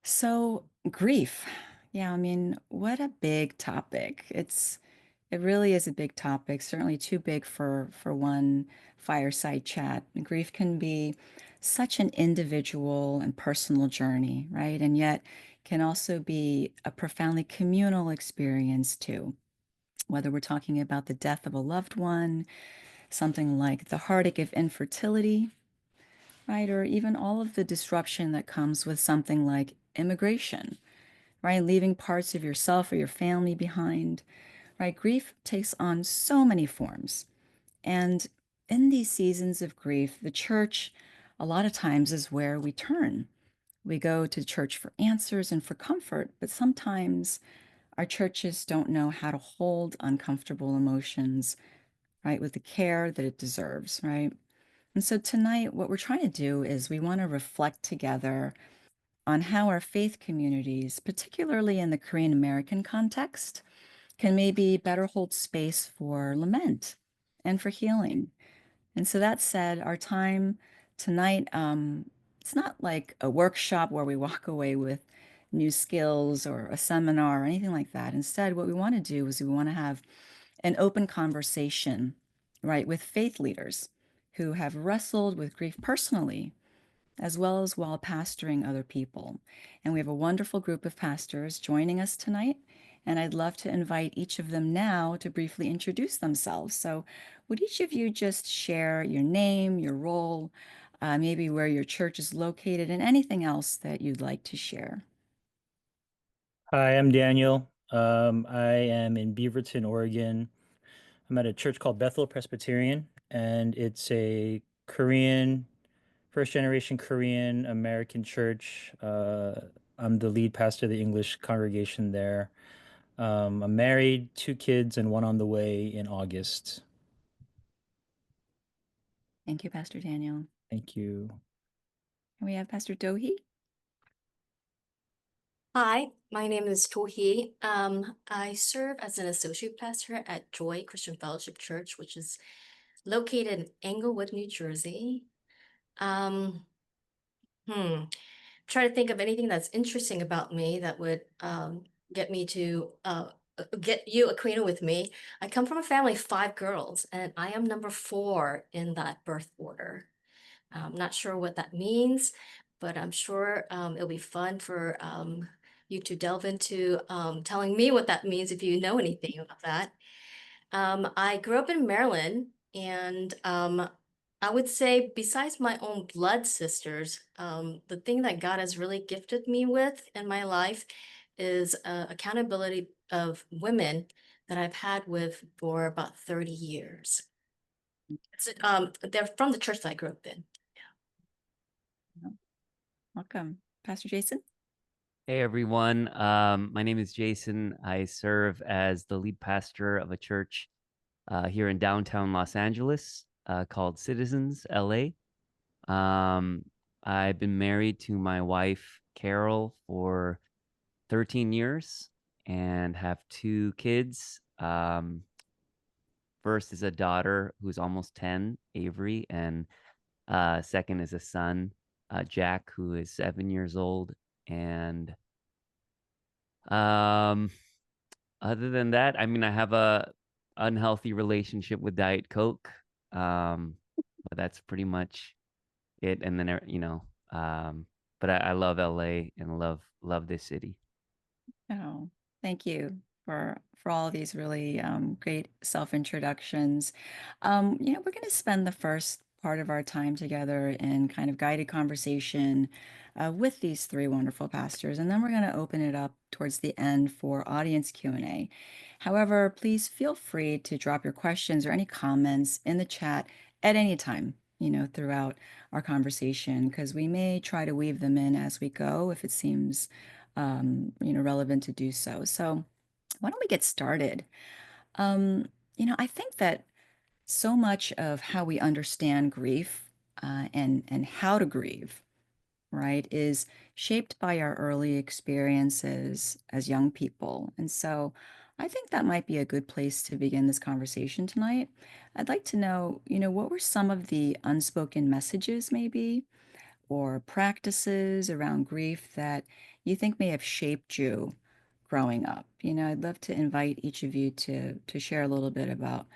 So, grief. Yeah, I mean, what a big topic. It really is a big topic, certainly too big for one fireside chat. Grief can be such an individual and personal journey, right? And yet can also be a profoundly communal experience too. Whether we're talking about the death of a loved one, something like the heartache of infertility, right? Or even all of the disruption that comes with something like immigration, right? Leaving parts of yourself or your family behind, right? Grief takes on so many forms. And in these seasons of grief, the church, a lot of times, is where we turn. We go to church for answers and for comfort, but sometimes our churches don't know how to hold uncomfortable emotions, right, with the care that it deserves, right? And so tonight, what we're trying to do is we want to reflect together on how our faith communities, particularly in the Korean American context, can maybe better hold space for lament and for healing. And so that said, our time tonight, it's not like a workshop where we walk away with new skills or a seminar or anything like that. Instead, what we want to do is we want to have an open conversation, right, with faith leaders who have wrestled with grief personally as well as while pastoring other people. And we have a wonderful group of pastors joining us tonight. And I'd love to invite each of them now to briefly introduce themselves. So, would each of you just share your name, your role, maybe where your church is located, and anything else that you'd like to share? Hi, I'm Daniel. I am in Beaverton, Oregon. I'm at a church called Bethel Presbyterian, and it's a first generation Korean American church. I'm the lead pastor of the English congregation there. I'm married, two kids, and one on the way in August. Thank you, Pastor Daniel. Thank you. And we have Pastor Dohi. Hi, my name is Tohi. I serve as an associate pastor at Joy Christian Fellowship Church, which is located in Englewood, New Jersey. Um, hmm, Try to think of anything that's interesting about me that would get me to get you acquainted with me. I come from a family of five girls, and I am number four in that birth order. I'm not sure what that means, but I'm sure it'll be fun for you to delve into telling me what that means if you know anything about that. I grew up in Maryland, and I would say, besides my own blood sisters, the thing that God has really gifted me with in my life is accountability of women that I've had with for about 30 years. They're from the church that I grew up in. Welcome, Pastor Jason. Hey everyone, my name is Jason. I serve as the lead pastor of a church here in downtown Los Angeles called Citizens LA. Um, I've been married to my wife Carol for 13 years and have two kids. First is a daughter who's almost 10, Avery, and second is a son, Jack, who is 7 years old. And um, other than that, I mean, I have a unhealthy relationship with Diet Coke. But that's pretty much it. And then but I love LA and love this city. Oh, thank you for all of these really great self-introductions. We're going to spend the first part of our time together in kind of guided conversation with these three wonderful pastors, and then we're going to open it up towards the end for audience Q&A. However, please feel free to drop your questions or any comments in the chat at any time, throughout our conversation, because we may try to weave them in as we go if it seems relevant to do so. So why don't we get started? I think that so much of how we understand grief and how to grieve, right, is shaped by our early experiences as young people. And so I think that might be a good place to begin this conversation tonight. I'd like to know, what were some of the unspoken messages maybe or practices around grief that you think may have shaped you growing up? I'd love to invite each of you to share a little bit about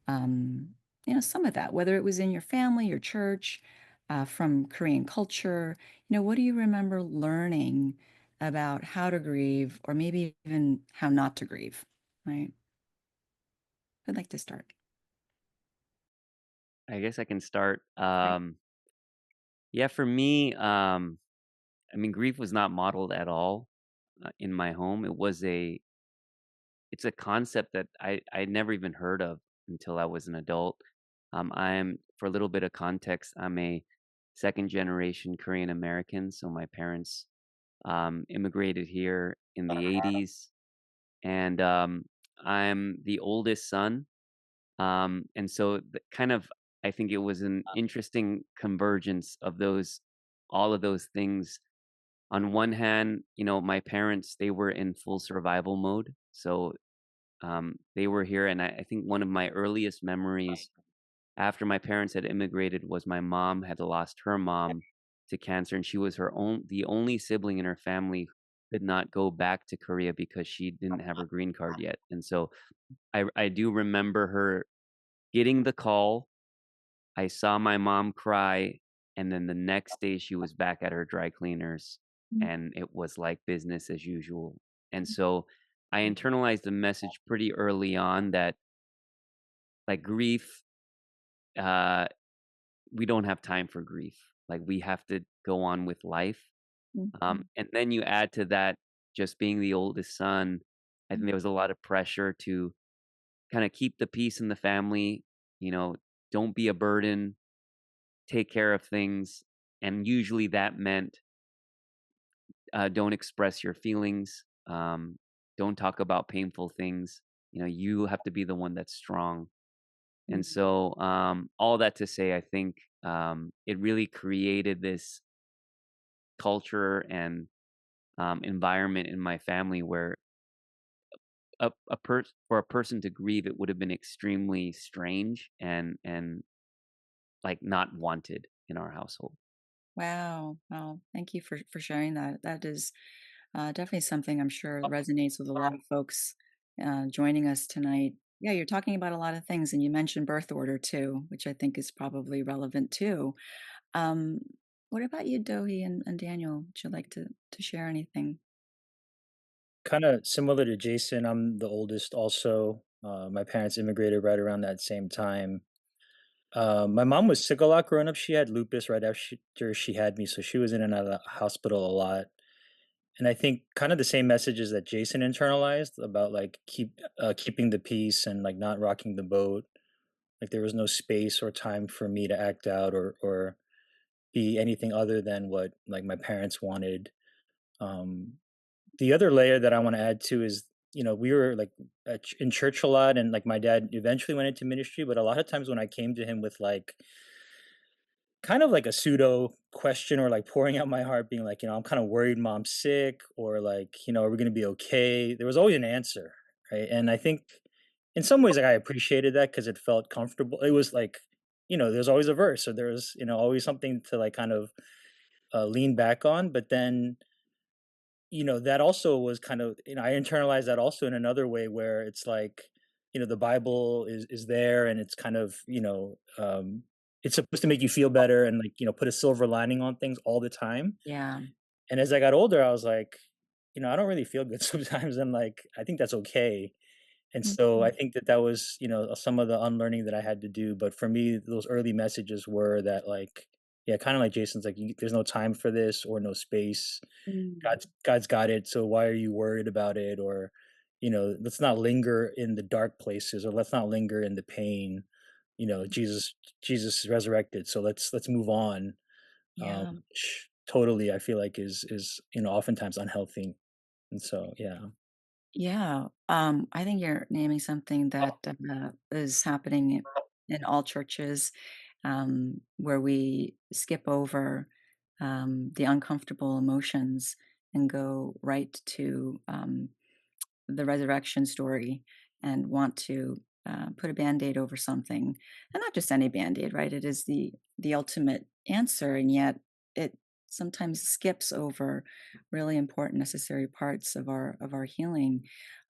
um, some of that, whether it was in your family, your church, from Korean culture. What do you remember learning about how to grieve, or maybe even how not to grieve, right? I'd like to start. I guess I can start. Great. Yeah, for me, I mean, grief was not modeled at all in my home. It's a concept that I never even heard of until I was an adult. For a little bit of context, I'm a second generation Korean American. So my parents immigrated here in the 80s, and I'm the oldest son. And so kind of, I think it was an interesting convergence of all of those things. On one hand, my parents, they were in full survival mode. So they were here. And I think one of my earliest memories after my parents had immigrated was my mom had lost her mom to cancer. And she was the only sibling in her family who did not go back to Korea because she didn't have her green card yet. And so I do remember her getting the call. I saw my mom cry, and then the next day she was back at her dry cleaners, and it was like business as usual. And so I internalized the message pretty early on that, like, grief, uh, we don't have time for grief. Like, we have to go on with life. Mhm. And then you add to that just being the oldest son. I think there was a lot of pressure to kind of keep the peace in the family, you know, don't be a burden, take care of things. And usually that meant don't express your feelings, don't talk about painful things. You have to be the one that's strong. And so, all that to say, I think it really created this culture and environment in my family where for a person to grieve, it would have been extremely strange and like not wanted in our household. Wow. Wow. Thank you for sharing that. That is definitely something I'm sure resonates with a lot of folks joining us tonight. Yeah, you're talking about a lot of things, and you mentioned birth order too, which I think is probably relevant too. Um, what about you, Dohi and Daniel? Would you like to share anything? Kind of similar to Jason, I'm the oldest also. My parents immigrated right around that same time. My mom was sick a lot growing up. She had lupus right after she had me, so she was in and out of the hospital a lot. And I think kind of the same messages that Jason internalized about like keeping the peace and like not rocking the boat. Like there was no space or time for me to act out or be anything other than what like my parents wanted. Um, the other layer that I want to add to is, we were like in church a lot, and like my dad eventually went into ministry, but a lot of times when I came to him with like kind of like a pseudo question or like pouring out my heart, being like, I'm kind of worried mom's sick, or like, are we going to be okay? There was always an answer. Right. And I think in some ways, like, I appreciated that because it felt comfortable. It was like, there's always a verse, or there's, always something to like kind of lean back on. But then, that also was kind of, I internalized that also in another way where it's like, the Bible is there, and it's kind of, it's supposed to make you feel better and like, put a silver lining on things all the time. Yeah. And as I got older, I was like, I don't really feel good sometimes, and like I think that's okay. And so I Mhm. think that was, some of the unlearning that I had to do. But for me, those early messages were that like, yeah, kind of like Jason's like, there's no time for this or no space. Mm. God's got it. So why are you worried about it? Or, let's not linger in the dark places, or let's not linger in the pain. Jesus is resurrected. So let's move on. Yeah. Which totally I feel like is, oftentimes unhealthy. And so yeah. Yeah. I think you're naming something that is happening in all churches, where we skip over the uncomfortable emotions and go right to the resurrection story and want to put a band-aid over something, and not just any band-aid, right? It is the ultimate answer, and yet it sometimes skips over really important, necessary parts of our healing.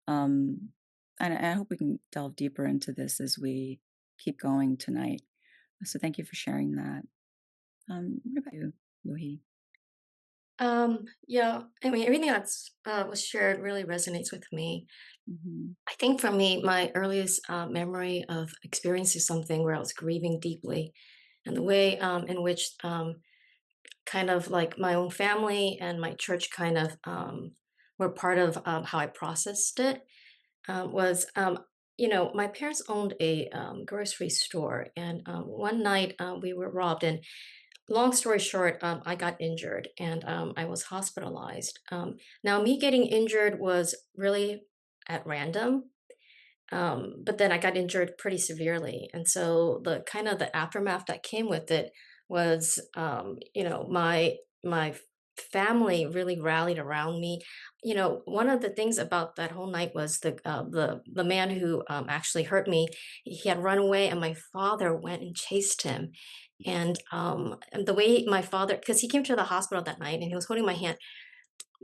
Um, and I hope we can delve deeper into this as we keep going tonight. So thank you for sharing that. What about you, Yohi? Yeah, I mean, everything that's was shared really resonates with me. Hmm. I think for me, my earliest memory of experiencing something where I was grieving deeply, and the way in which kind of like my own family and my church kind of were part of how I processed it was, my parents owned a grocery store, and one night we were robbed. And long story short, I got injured and I was hospitalized. Now, me getting injured was really at random, but then I got injured pretty severely, and so the kind of the aftermath that came with it was, my family really rallied around me. One of the things about that whole night was the man who actually hurt me. He had run away, and my father went and chased him. And the way my father, because he came to the hospital that night, and he was holding my hand,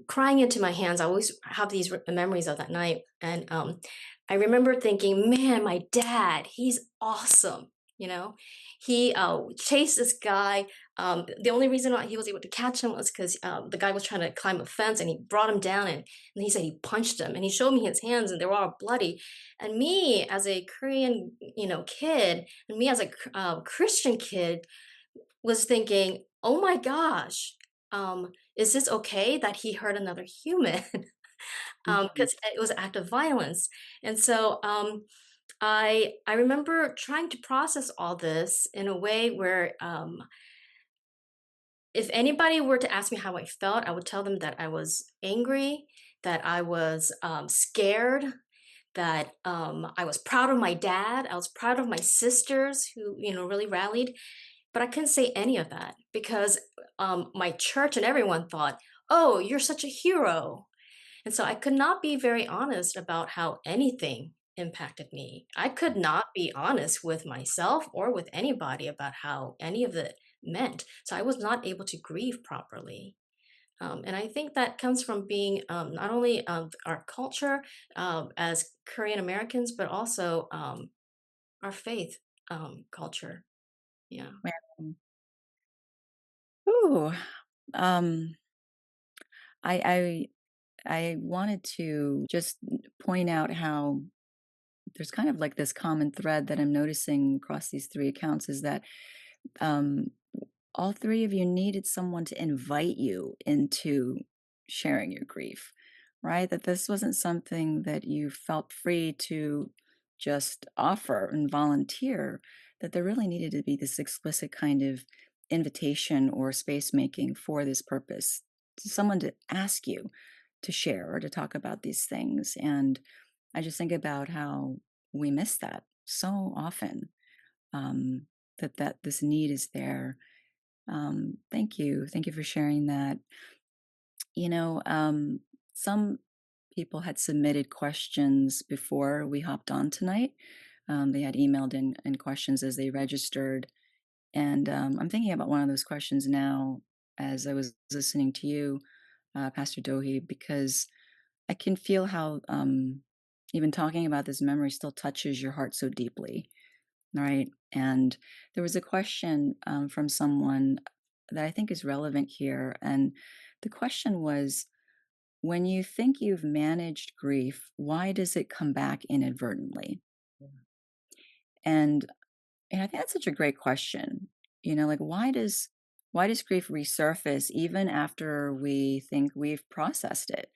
crying into my hands. I always have these memories of that night. And I remember thinking, man, my dad, he's awesome. You know, he chased this guy. The only reason why he was able to catch him was because the guy was trying to climb a fence, and he brought him down, and he said he punched him, and he showed me his hands, and they were all bloody. And me as a Korean, kid, and me as a Christian kid, was thinking, "Oh my gosh, is this okay that he hurt another human?" Hmm. Because it was an act of violence. And so I remember trying to process all this in a way where if anybody were to ask me how I felt, I would tell them that I was angry, that I was scared, that I was proud of my dad, I was proud of my sisters who really rallied. But I couldn't say any of that because my church and everyone thought, "Oh, you're such a hero." And so I could not be very honest about how anything impacted me. I could not be honest with myself or with anybody about how any of it meant. So I was not able to grieve properly. And I think that comes from being not only our culture as Korean Americans, but also our faith culture. Yeah. Ooh, um, I I wanted to just point out how there's kind of like this common thread that I'm noticing across these three accounts is that um, all three of you needed someone to invite you into sharing your grief, right? That this wasn't something that you felt free to just offer and volunteer, that there really needed to be this explicit kind of invitation or space making for this purpose. Someone to ask you to share or to talk about these things. And I just think about how we miss that so often. Um, that this need is there. Thank you for sharing that. You know, some people had submitted questions before we hopped on tonight. They had emailed in questions as they registered, and I'm thinking about one of those questions now as I was listening to you, Pastor Dohi, because I can feel how even talking about this memory still touches your heart so deeply, right? And there was a question from someone that I think is relevant here. And the question was, when you think you've managed grief, why does it come back inadvertently? And and I think that's such a great question. You know, like why does grief resurface even after we think we've processed it?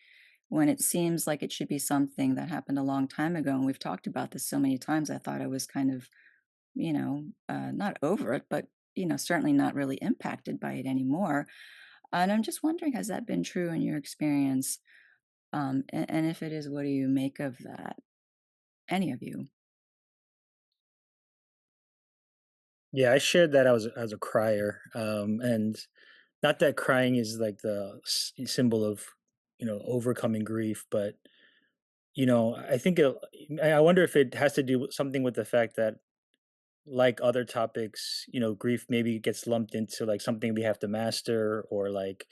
When it seems like it should be something that happened a long time ago. And we've talked about this so many times. I thought I was kind of, not over it, but, certainly not really impacted by it anymore. And I'm just wondering, has that been true in your experience? And if it is, what do you make of that? Any of you? Yeah, I shared that I was as a crier, and not that crying is like the symbol of overcoming grief, but I think I wonder if it has to do with something with the fact that like other topics, grief maybe gets lumped into like something we have to master, or like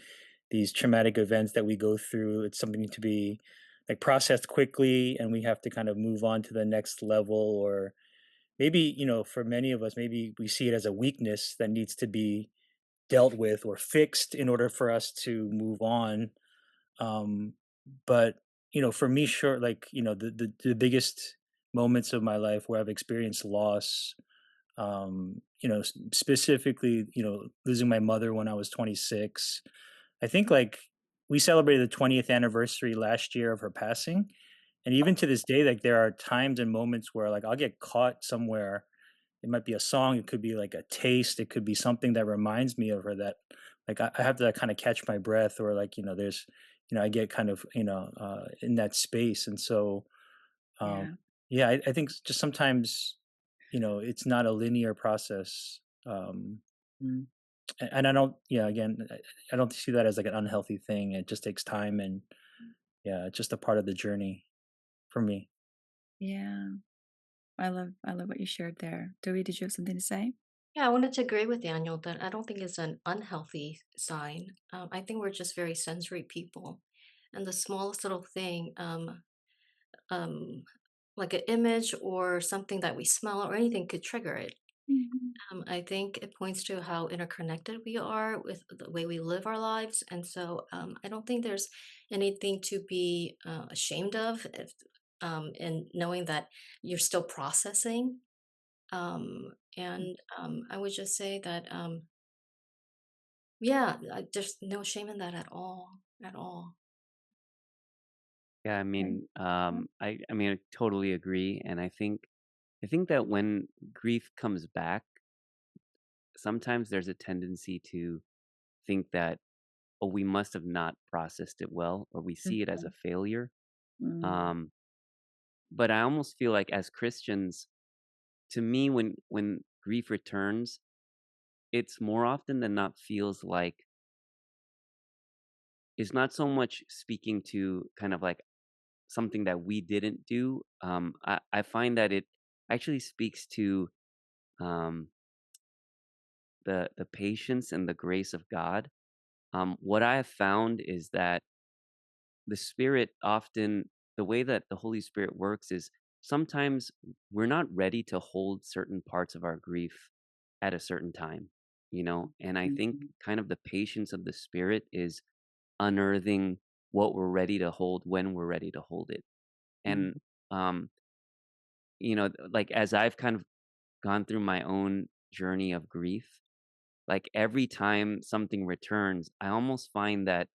these traumatic events that we go through. It's something to be like processed quickly, and we have to kind of move on to the next level. Or maybe, for many of us, maybe we see it as a weakness that needs to be dealt with or fixed in order for us to move on. Um, but for me, sure, like the biggest moments of my life where I've experienced loss, specifically, losing my mother when I was 26. I think like we celebrated the 20th anniversary last year of her passing. And even to this day, like there are times and moments where like I'll get caught somewhere. It might be a song, it could be like a taste, it could be something that reminds me of her, that like I have to kind of catch my breath, or like, there's, I get kind of, in that space. And so, um, Yeah. yeah, I think just sometimes, it's not a linear process. Mm. And I don't, yeah, again, I don't see that as like an unhealthy thing. It just takes time, and yeah, it's just a part of the journey for me. Yeah. I love what you shared there. Dewey, did you have something to say? Yeah, I wanted to agree with Daniel that I don't think it's an unhealthy sign. I think we're just very sensory people, and the smallest little thing, um, like an image or something that we smell or anything, could trigger it. Mhm. I think it points to how interconnected we are with the way we live our lives, and so I don't think there's anything to be ashamed of, if, in knowing that you're still processing. I would just say that, yeah, there's no shame in that at all, at all. Yeah, I Right. mean, I totally agree, and I think that when grief comes back, sometimes there's a tendency to think that, oh, we must have not processed it well, or we see it as a Mhm. failure. Mm. Um, but I almost feel like as Christians, to me, when grief returns, it's more often than not feels like it's not so much speaking to kind of like something that we didn't do. I find that it actually speaks to um, the patience and the grace of God. What I have found is that the Spirit often, the way that the Holy Spirit works is sometimes we're not ready to hold certain parts of our grief at a certain time. And I think Mhm. kind of the patience of the Spirit is unearthing what we're ready to hold when we're ready to hold it. And, Mhm. um, like as I've kind of gone through my own journey of grief, like every time something returns, I almost find that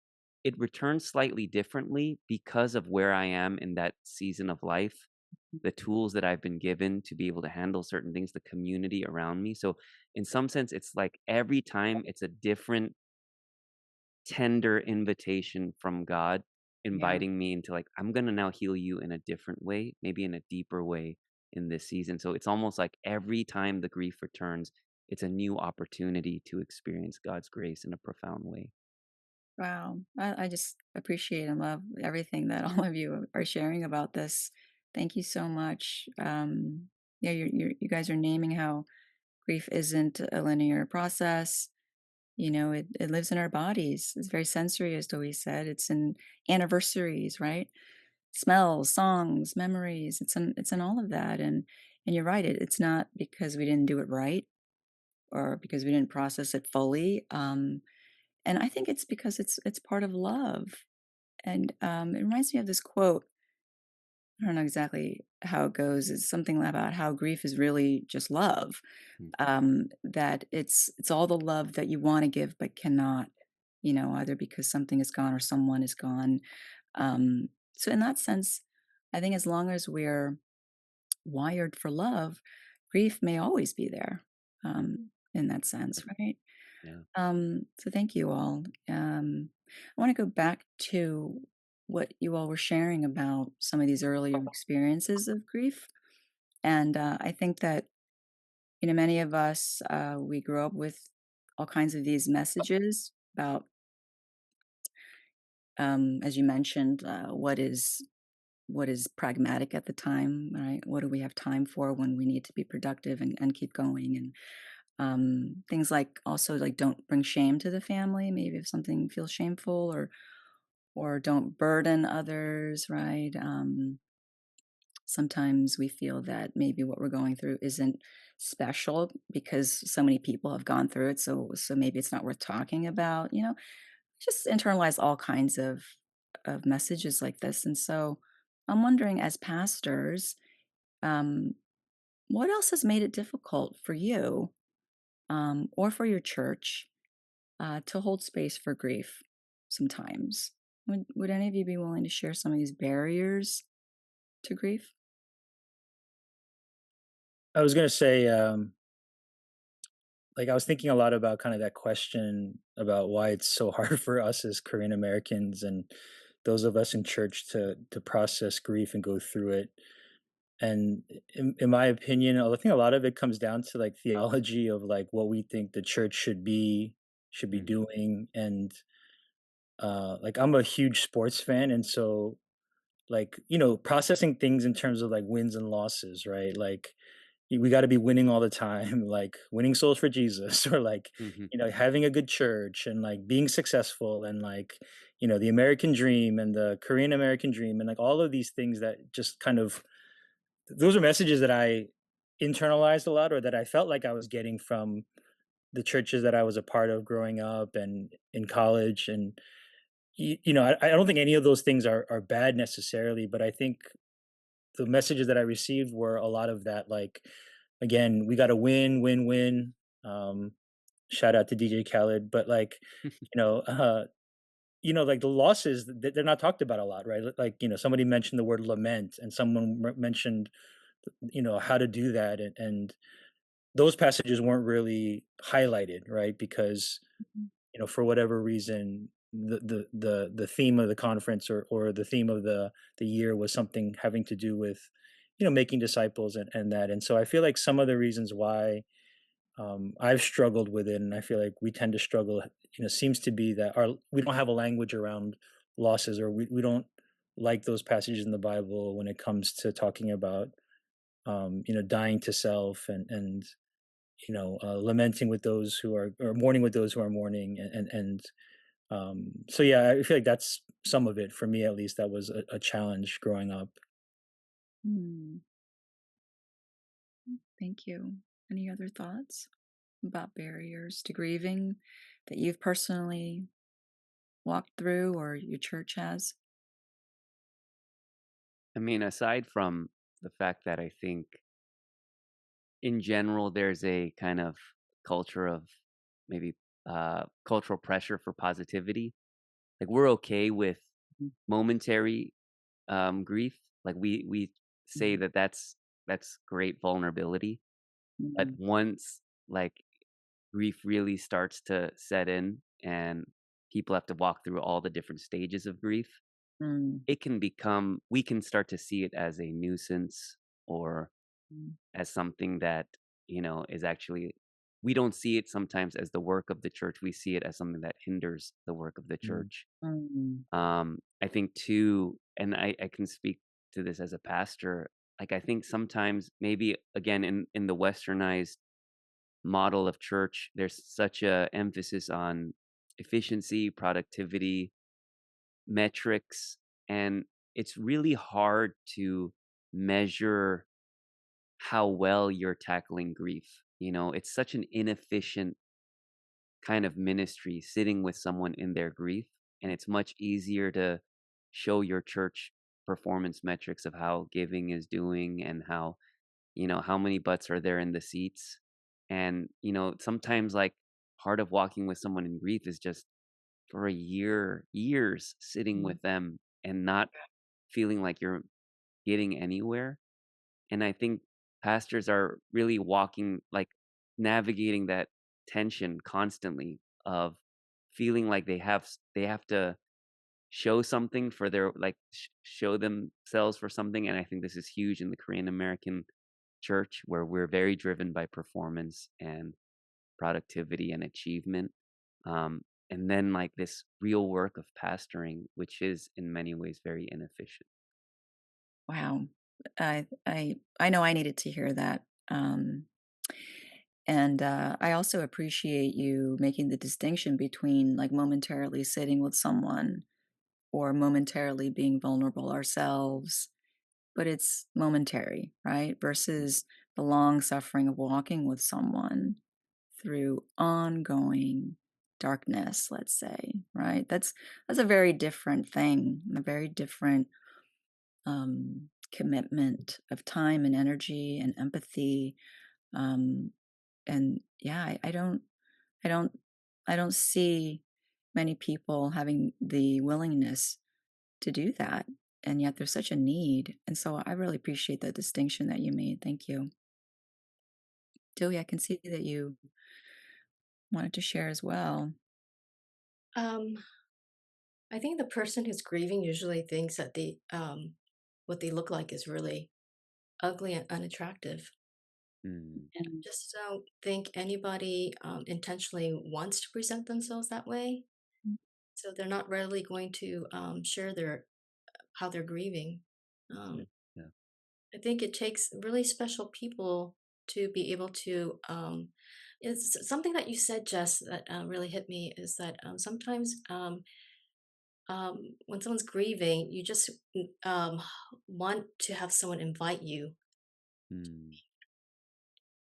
it returns slightly differently because of where I am in that season of life, the tools that I've been given to be able to handle certain things, the community around me. So, in some sense, it's like every time it's a different tender invitation from God, Yeah. inviting me into like, I'm going to now heal you in a different way, maybe in a deeper way in this season. So it's almost like every time the grief returns, it's a new opportunity to experience God's grace in a profound way. Wow. I just appreciate and love everything that all of you are sharing about this. Thank you so much. Yeah, you guys are naming how grief isn't a linear process. It lives in our bodies. It's very sensory, as Dewey said. It's in anniversaries, right? Smells, songs, memories. It's in all of that. And you're right. It's not because we didn't do it right or because we didn't process it fully. And I think it's because it's part of love. And it reminds me of this quote. I don't know exactly how it goes. It's something about how grief is really just love. Mm. That it's all the love that you want to give but cannot. Either because something is gone or someone is gone. So in that sense, I think as long as we're wired for love, grief may always be there. In that sense, right? Yeah. So thank you all. I want to go back to what you all were sharing about some of these earlier experiences of grief. And I think that, many of us, we grew up with all kinds of these messages about, as you mentioned, what is what is pragmatic at the time, right? What do we have time for when we need to be productive and keep going? And things like also like don't bring shame to the family. Maybe if something feels shameful or don't burden others, right? Sometimes we feel that maybe what we're going through isn't special because so many people have gone through it. So maybe it's not worth talking about. Just internalize all kinds of messages like this. And so I'm wondering, as pastors, um, what else has made it difficult for you or for your church to hold space for grief sometimes? Would any of you be willing to share some of these barriers to grief? I was gonna say, like I was thinking a lot about kind of that question about why it's so hard for us as Korean Americans and those of us in church to process grief and go through it. And in my opinion, I think a lot of it comes down to like theology of like what we think the church should be Mhm. doing. And like I'm a huge sports fan, and so like processing things in terms of like wins and losses, right? Like we got to be winning all the time, like winning souls for Jesus, or like Mhm. having a good church and like being successful and like the American dream and the Korean American dream and like all of these things that just kind of those are messages that I internalized a lot or that I felt like I was getting from the churches that I was a part of growing up and in college. And I don't think any of those things are bad necessarily, but I think the messages that I received were a lot of that, like, again, we got to win, win, win. Um, Shout out to DJ Khaled, but like, you know, uh, like the losses, they're not talked about a lot, right? Like, somebody mentioned the word lament, and someone mentioned, how to do that, and those passages weren't really highlighted, right? Because Mhm. for whatever reason, the theme of the conference or the theme of the year was something having to do with making disciples and that. And so I feel like some of the reasons why I've struggled with it, and I feel like we tend to struggle, seems to be that we don't have a language around losses, or we don't like those passages in the Bible when it comes to talking about dying to self and lamenting with those who are or mourning with those who are mourning. So yeah, I feel like that's some of it for me, at least. That was a challenge growing up. Hmm, thank you. Any other thoughts about barriers to grieving that you've personally walked through or your church has? I mean, aside from the fact that I think in general there's a kind of culture of maybe cultural pressure for positivity. Like we're okay with Mhm. momentary grief. Like we say Mhm. that that's great vulnerability. But Mhm. once like grief really starts to set in and people have to walk through all the different stages of grief, Mm. it can become we can start to see it as a nuisance or Mm. as something that, is actually we don't see it sometimes as the work of the church. We see it as something that hinders the work of the Mm. church. Mm. I think too, and I can speak to this as a pastor, like I think sometimes maybe again in the westernized model of church, there's such a emphasis on efficiency, productivity, metrics, and it's really hard to measure how well you're tackling grief. It's such an inefficient kind of ministry sitting with someone in their grief. And it's much easier to show your church performance metrics of how giving is doing and how many butts are there in the seats. And, sometimes like part of walking with someone in grief is just for a year, years sitting Mm. with them and not feeling like you're getting anywhere. And I think pastors are really like navigating that tension constantly of feeling like they have to show something for their like show themselves for something. And I think this is huge in the Korean American church where we're very driven by performance and productivity and achievement. Um, and then like this real work of pastoring, which is in many ways very inefficient. Wow. I know I needed to hear that. And I also appreciate you making the distinction between like momentarily sitting with someone or momentarily being vulnerable ourselves, but it's momentary, right? Versus the long suffering of walking with someone through ongoing darkness, let's say, right? That's a very different thing, a very different commitment of time and energy and empathy. Um, and yeah, I don't, I don't see many people having the willingness to do that. And yet there's such a need. And so I really appreciate the distinction that you made. Thank you. Joey, I can see that you wanted to share as well. Um, I think the person who's grieving usually thinks that what they look like is really ugly and unattractive. Mm, And Just don't think anybody intentionally wants to present themselves that way. So they're not readily going to share their how they're grieving. yeah, Um, yeah. I think it takes really special people to be able to. It's something that you said, Jess, that really hit me is that sometimes when someone's grieving, you just um, want to have someone invite you. Mm,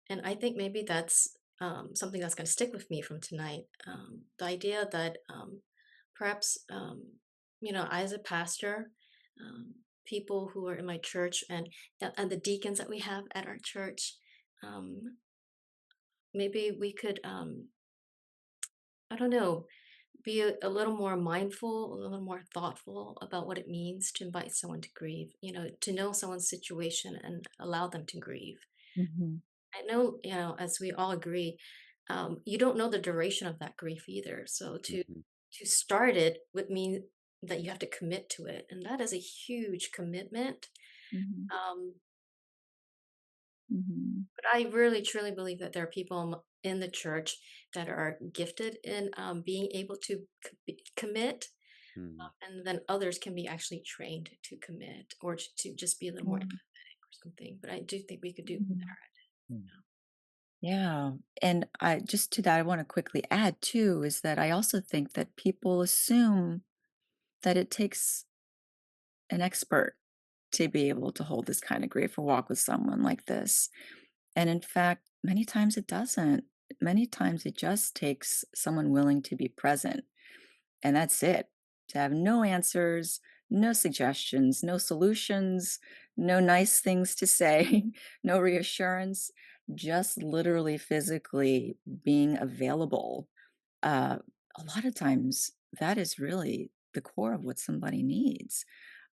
And I think maybe that's something that's going to stick with me from tonight. The idea that perhaps, I as a pastor, um, people who are in my church and the deacons that we have at our church, um, maybe we could, I don't know, be a little more mindful, a little more thoughtful about what it means to invite someone to grieve, to know someone's situation and allow them to grieve. Mhm, I know, as we all agree, you don't know the duration of that grief either. So mhm, to start it would mean that you have to commit to it, and that is a huge commitment. mhm, Um, mhm, but I really truly believe that there are people in the church that are gifted in being able to commit, mm, and then others can be actually trained to commit or to just be a little more mm, empathetic or something. But I do think we could do mhm. better. Mm. Yeah. And I just to that, I want to quickly add too, is that I also think that people assume that it takes an expert to be able to hold this kind of grief or walk with someone like this. And in fact, many times it doesn't. Many times it just takes someone willing to be present. And that's it. To have no answers, no suggestions, no solutions, no nice things to say, no reassurance, just literally physically being available. Uh, a lot of times that is really the core of what somebody needs.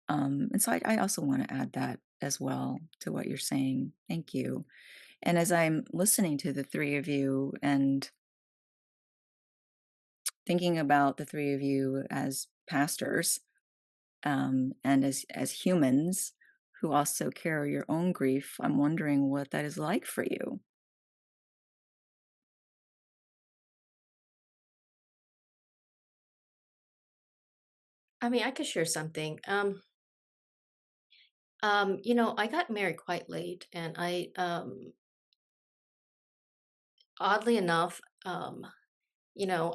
And so I also want to add that as well to what you're saying. Thank you. And as I'm listening to the three of you and thinking about the three of you as pastors, and as humans who also carry your own grief, I'm wondering what that is like for you. I mean, I could share something. I got married quite late, and oddly enough,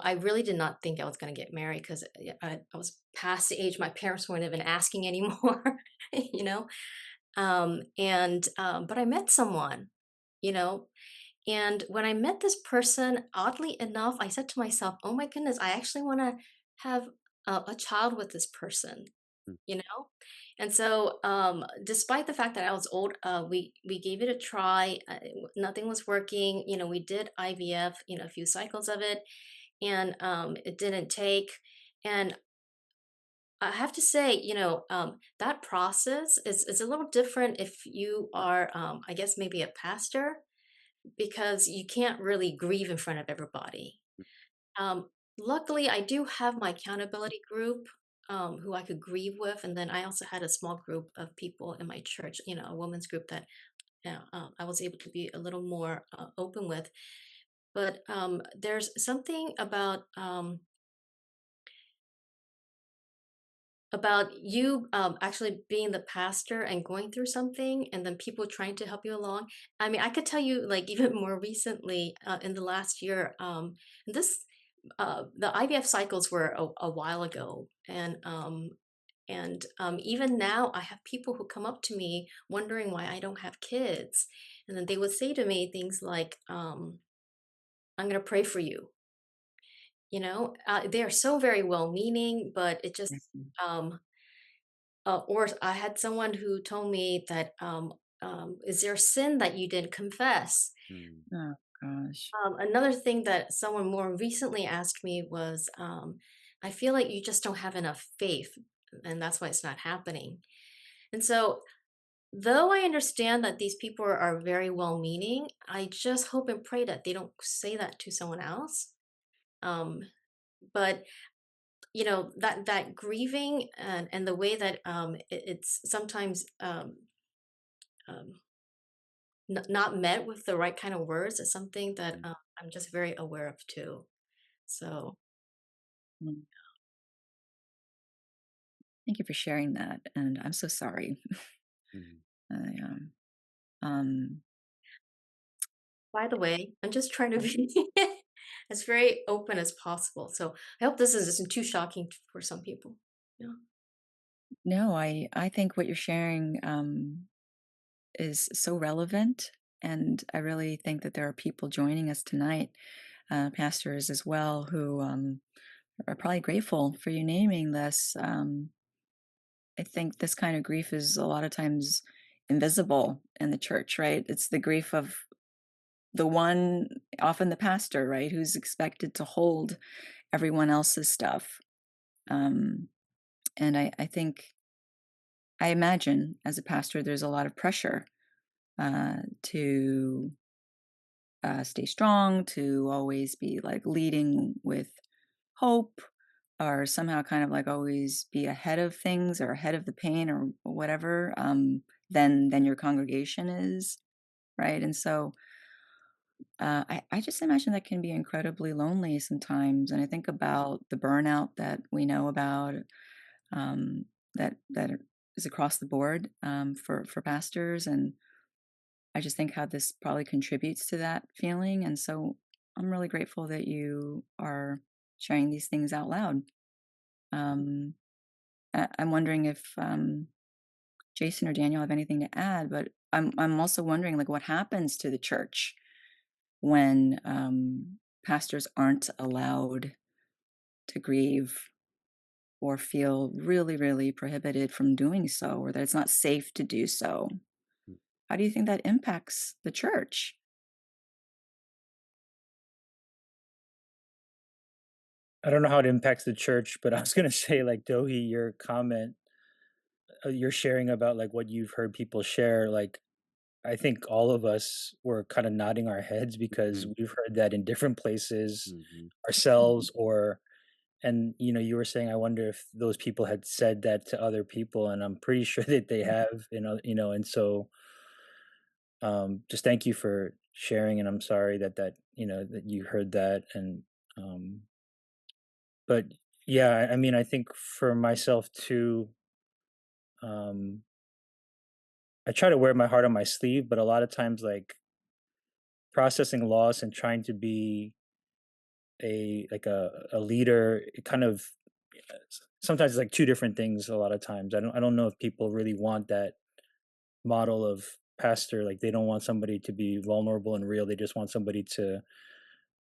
I really did not think I was going to get married because I was past the age my parents weren't even asking anymore, you know. But I met someone, you know, and when I met this person, oddly enough, I said to myself, "Oh my goodness, I actually want to have a child with this person." mm, You know, and so despite the fact that I was old, we gave it a try. Nothing was working. We did IVF, a few cycles of it, and it didn't take. And I have to say, that process is a little different if you are, I guess, maybe a pastor, because you can't really grieve in front of everybody. Um, Luckily, I do have my accountability group, who I could grieve with, and then I also had a small group of people in my church, a women's group that I was able to be a little more open with. But there's something about about you actually being the pastor and going through something, and then people trying to help you along. I mean, I could tell you, like, even more recently, in the last year, this the IVF cycles were a while ago, and even now, I have people who come up to me wondering why I don't have kids, and then they would say to me things like, "I'm going to pray for you." They are so very well-meaning, but it just Mhm. um, or I had someone who told me that, "Is there a sin that you didn't confess?" Mm. Oh gosh. Another thing that someone more recently asked me was, "I feel like you just don't have enough faith, and that's why it's not happening." And so, though I understand that these people are very well-meaning, I just hope and pray that they don't say that to someone else. Um, but that grieving and the way that it's sometimes um, not met with the right kind of words is something that Mm. I'm just very aware of too. So Mm. Thank you for sharing that, and I'm so sorry. Mm. I, um, by the way, I'm just trying to be as very open as possible. So I hope this isn't too shocking for some people. Yeah. no, I think what you're sharing is so relevant, and I really think that there are people joining us tonight, pastors as well, who are probably grateful for you naming this. I think this kind of grief is a lot of times invisible in the church, right? It's the grief of the one, often the pastor, right, who's expected to hold everyone else's stuff. Um, and I think, I imagine as a pastor, there's a lot of pressure to stay strong, to always be like leading with hope, or somehow kind of like always be ahead of things or ahead of the pain or whatever, than your congregation is, right? And so I just imagine that can be incredibly lonely sometimes. And I think about the burnout that we know about, um, that is across the board, for pastors, and I just think how this probably contributes to that feeling. And so I'm really grateful that you are sharing these things out loud. Um, I'm wondering if Jason or Daniel have anything to add, but I'm also wondering, like, what happens to the church when pastors aren't allowed to grieve or feel really, really prohibited from doing so, or that it's not safe to do so. Mm. How do you think that impacts the church? I don't know how it impacts the church, but I was gonna say, like, Dohi, your comment, you're sharing about like what you've heard people share. Like, I think all of us were kind of nodding our heads because Mm. we've heard that in different places Mhm. ourselves, or and you were saying, I wonder if those people had said that to other people, and I'm pretty sure that they have, and so just thank you for sharing, and I'm sorry that you heard that, and um but yeah, I mean, I think for myself too, um I try to wear my heart on my sleeve, but a lot of times, like, processing loss and trying to be a leader, it kind of sometimes it's like two different things. A lot of times, I don't know if people really want that model of pastor. Like, they don't want somebody to be vulnerable and real. They just want somebody to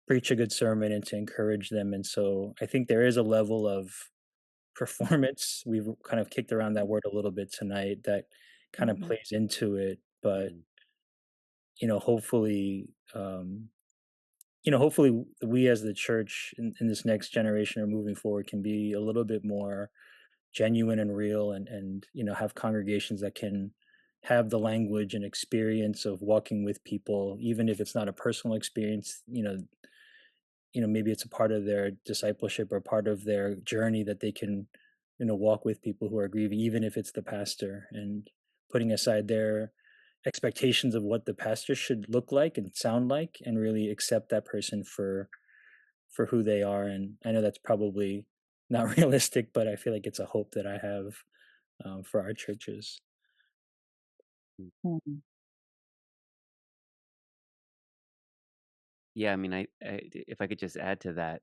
preach a good sermon and to encourage them. And so I think there is a level of performance. We've kind of kicked around that word a little bit tonight, that kind of Mhm. plays into it. But Mm. hopefully, hopefully we as the church in this next generation or moving forward can be a little bit more genuine and real, and have congregations that can have the language and experience of walking with people, even if it's not a personal experience. Maybe it's a part of their discipleship or part of their journey, that they can walk with people who are grieving, even if it's the pastor, and putting aside their expectations of what the pastor should look like and sound like, and really accept that person for who they are. And I know that's probably not realistic, but I feel like it's a hope that I have for our churches. Mhm. Yeah, I mean, if I could just add to that,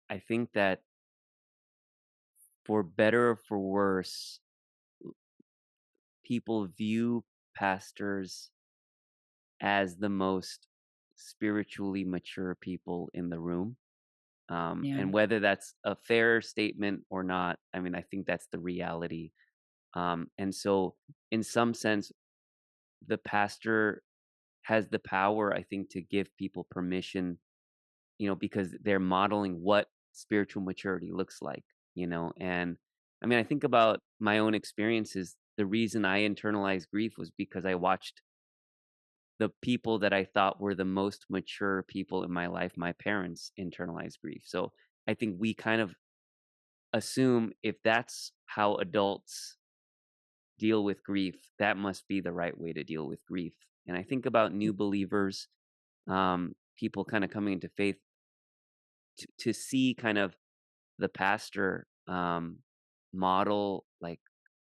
I think that for better or for worse, people view pastors as the most spiritually mature people in the room. Yeah. And whether that's a fair statement or not, I mean, I think that's the reality. And so, in some sense, the pastor has the power, I think, to give people permission, because they're modeling what spiritual maturity looks like, And I mean, I think about my own experiences. The reason I internalized grief was because I watched the people that I thought were the most mature people in my life, my parents, internalize grief. So I think we kind of assume if that's how adults deal with grief, that must be the right way to deal with grief. And I think about new believers, people kind of coming into faith to see kind of the pastor model like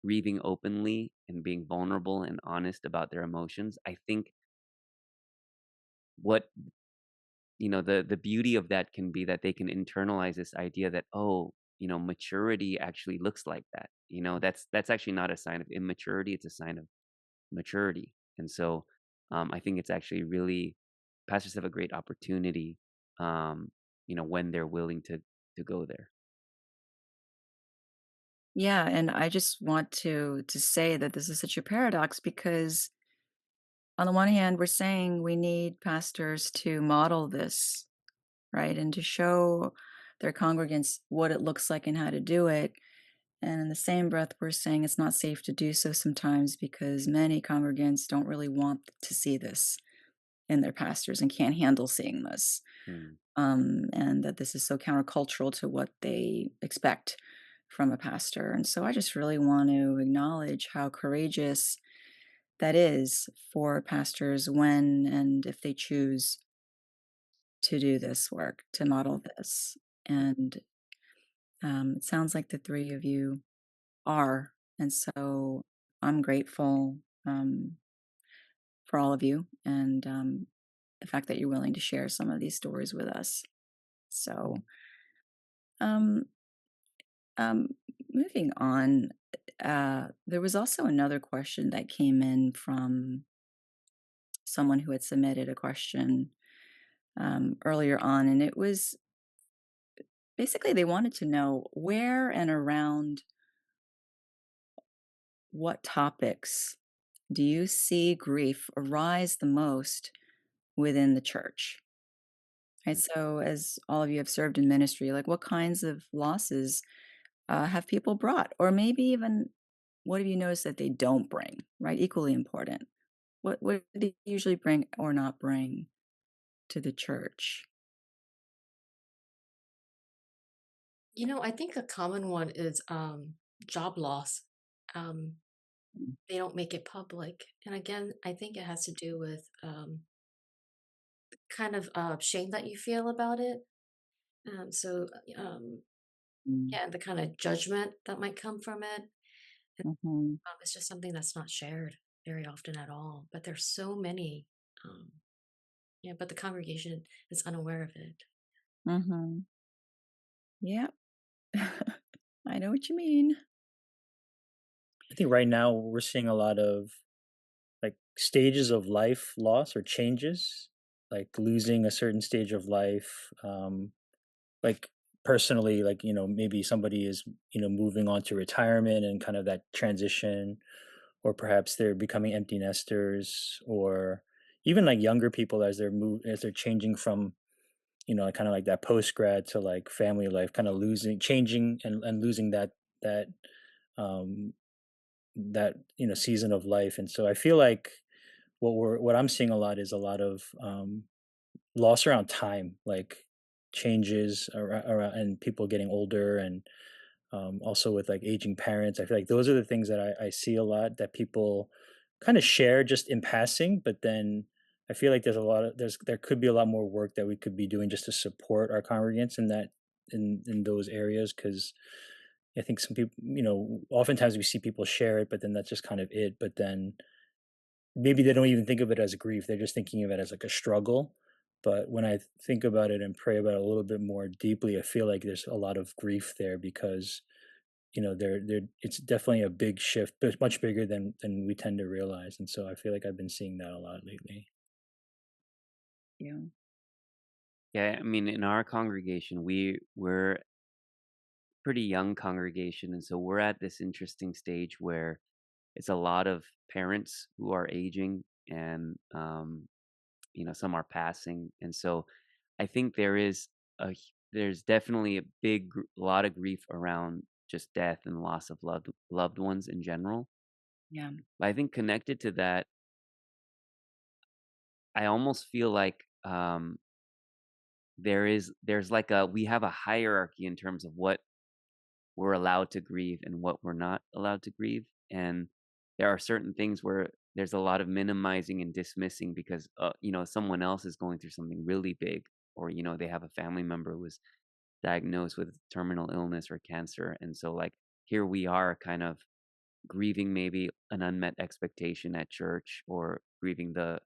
grieving openly and being vulnerable and honest about their emotions. I think what the beauty of that can be that they can internalize this idea that, oh, maturity actually looks like that. That's actually not a sign of immaturity, it's a sign of maturity. And so I think it's actually really, pastors have a great opportunity, when they're willing to go there. Yeah, and I just want to say that this is such a paradox because on the one hand, we're saying we need pastors to model this, right? And to show their congregants what it looks like and how to do it. And in the same breath, we're saying it's not safe to do so sometimes because many congregants don't really want to see this in their pastors and can't handle seeing this. Hmm. And that this is so countercultural to what they expect from a pastor. And so I just really want to acknowledge how courageous that is for pastors when and if they choose to do this work, to model this. And it sounds like the three of you are. And so I'm grateful for all of you and the fact that you're willing to share some of these stories with us. So, um, um, moving on, there was also another question that came in from someone who had submitted a question earlier on, and it was basically they wanted to know where and around what topics do you see grief arise the most within the church? Right. So, as all of you have served in ministry, like what kinds of losses have people brought? Or maybe even what have you noticed that they don't bring, right? Equally important. What do they usually bring or not bring to the church? I think a common one is job loss. Um, they don't make it public. And again, I think it has to do with kind of shame that you feel about it. So, Mm, yeah, and the kind of judgment that might come from it. mhm, It's just something that's not shared very often at all. But there's so many. Um, yeah, but the congregation is unaware of it. mhm. Yep. I know what you mean. I think right now we're seeing a lot of like stages of life loss or changes, like losing a certain stage of life. Like personally, like, maybe somebody is, moving on to retirement and kind of that transition, or perhaps they're becoming empty nesters, or even like younger people as they're changing from, kind of like that post grad to like family life, kind of changing and losing that um season of life. And so I feel like what I'm seeing a lot is a lot of loss around time, like changes around, and people getting older, and also with like aging parents. I feel like those are the things that I see a lot that people kind of share just in passing, but then I feel like there could be a lot more work that we could be doing just to support our congregants in in those areas, because I think some people, oftentimes we see people share it, but then that's just kind of it. But then maybe they don't even think of it as grief. They're just thinking of it as like a struggle. But when I think about it and pray about it a little bit more deeply, I feel like there's a lot of grief there because there it's definitely a big shift, but much bigger than we tend to realize. And so I feel like I've been seeing that a lot lately. Yeah. Yeah, I mean, in our congregation, we're pretty young congregation, and so we're at this interesting stage where it's a lot of parents who are aging, and some are passing, and so I think there's definitely a lot of grief around just death and loss of loved ones in general. Yeah. But I think connected to that, I almost feel like there's like we have a hierarchy in terms of what we're allowed to grieve and what we're not allowed to grieve. And there are certain things where there's a lot of minimizing and dismissing because someone else is going through something really big, or they have a family member who was diagnosed with terminal illness or cancer, and so like here we are kind of grieving maybe an unmet expectation at church, or grieving the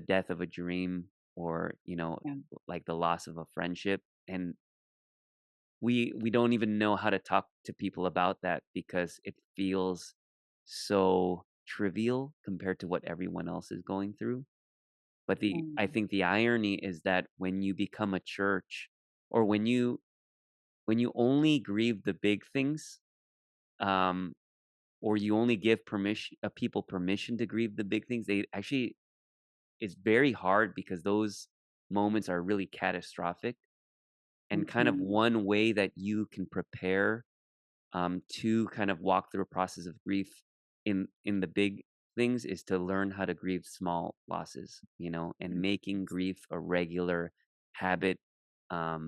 death of a dream, or Yeah. like the loss of a friendship. And we don't even know how to talk to people about that because it feels so trivial compared to what everyone else is going through. But I Mm. think the irony is that when you become a church, or when you only grieve the big things, um or you only give people permission to grieve the big things, they actually it's very hard because those moments are really catastrophic. And kind of Mhm. one way that you can prepare to kind of walk through a process of grief in the big things is to learn how to grieve small losses, and making grief a regular habit, a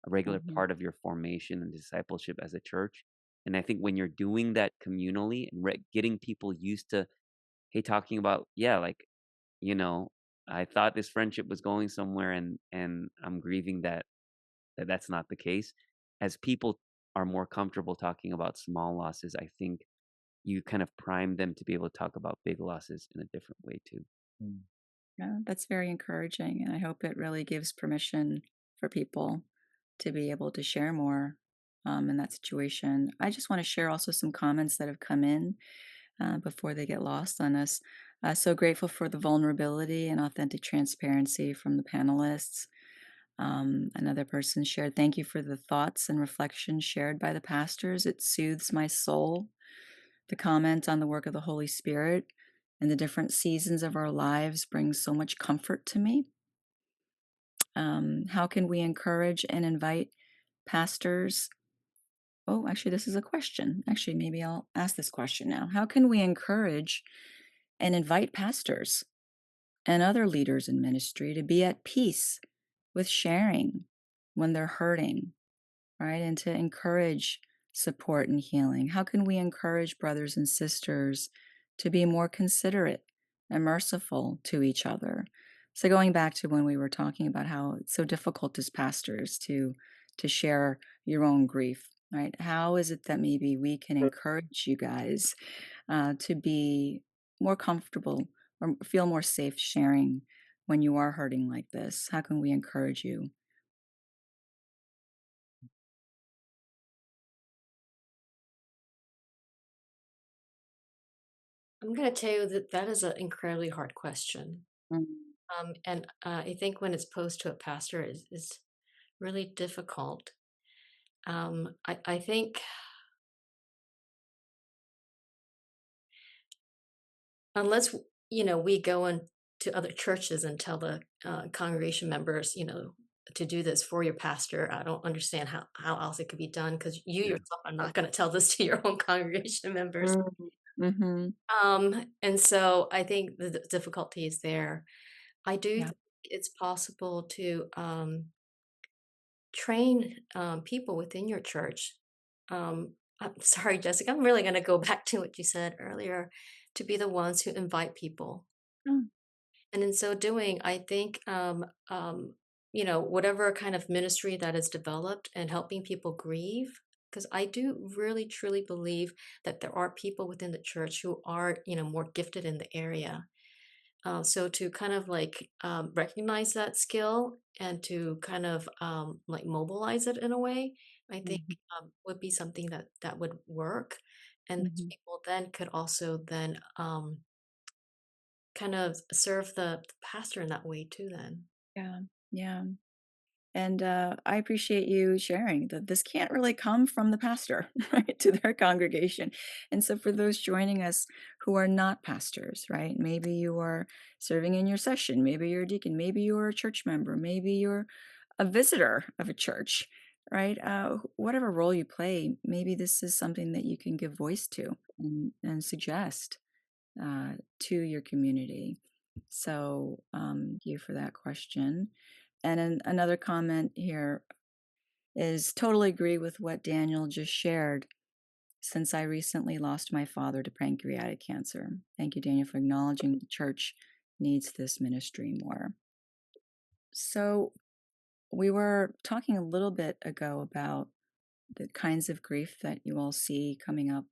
regular Mhm. part of your formation and discipleship as a church. And I think when you're doing that communally and getting people used to, hey, talking about, yeah, like, you know, I thought this friendship was going somewhere, and I'm grieving that's not the case. As people are more comfortable talking about small losses, I think you kind of prime them to be able to talk about big losses in a different way too. Mm. Yeah, that's very encouraging. And I hope it really gives permission for people to be able to share more in that situation. I just want to share also some comments that have come in before they get lost on us. So grateful for the vulnerability and authentic transparency from the panelists. Another person shared, thank you for the thoughts and reflections shared by the pastors. It soothes my soul. The comment on the work of the Holy Spirit and the different seasons of our lives brings so much comfort to me. How can we encourage and invite pastors? Oh, actually, this is a question. Actually, maybe I'll ask this question now. How can we encourage and invite pastors and other leaders in ministry to be at peace with sharing when they're hurting, right? And to encourage support and healing. How can we encourage brothers and sisters to be more considerate and merciful to each other? So going back to when we were talking about how it's so difficult as pastors to share your own grief, right? How is it that maybe we can encourage you guys to be more comfortable or feel more safe sharing when you are hurting like this? How can we encourage you? I'm going to tell you that that is an incredibly hard question. Mm. And I think when it's posed to a pastor is really difficult. I think unless we go into other churches and tell the congregation members, to do this for your pastor, I don't understand how else it could be done because you Yeah. yourself are not going to tell this to your own congregation members. Mm. Mhm. And so I think the difficulty is there. I do Yeah. think it's possible to train people within your church. I'm sorry, Jessica, I'm really going to go back to what you said earlier, to be the ones who invite people. Mm. And in so doing, I think whatever kind of ministry that is developed and helping people grieve. Because I do really truly believe that there are people within the church who are, more gifted in the area. So to kind of like recognize that skill and to kind of like mobilize it in a way, I think Mhm. would be something that would work, and those Mhm. people then could also then kind of serve the pastor in that way too. Then. Yeah. Yeah. And I appreciate you sharing that this can't really come from the pastor, right, to their congregation. And so, for those joining us who are not pastors, right, maybe you are serving in your session, maybe you're a deacon, maybe you're a church member, maybe you're a visitor of a church, right? Whatever role you play, maybe this is something that you can give voice to and suggest to your community. So, thank you for that question. And another comment here is totally agree with what Daniel just shared. Since I recently lost my father to pancreatic cancer. Thank you, Daniel, for acknowledging the church needs this ministry more. So, we were talking a little bit ago about the kinds of grief that you all see coming up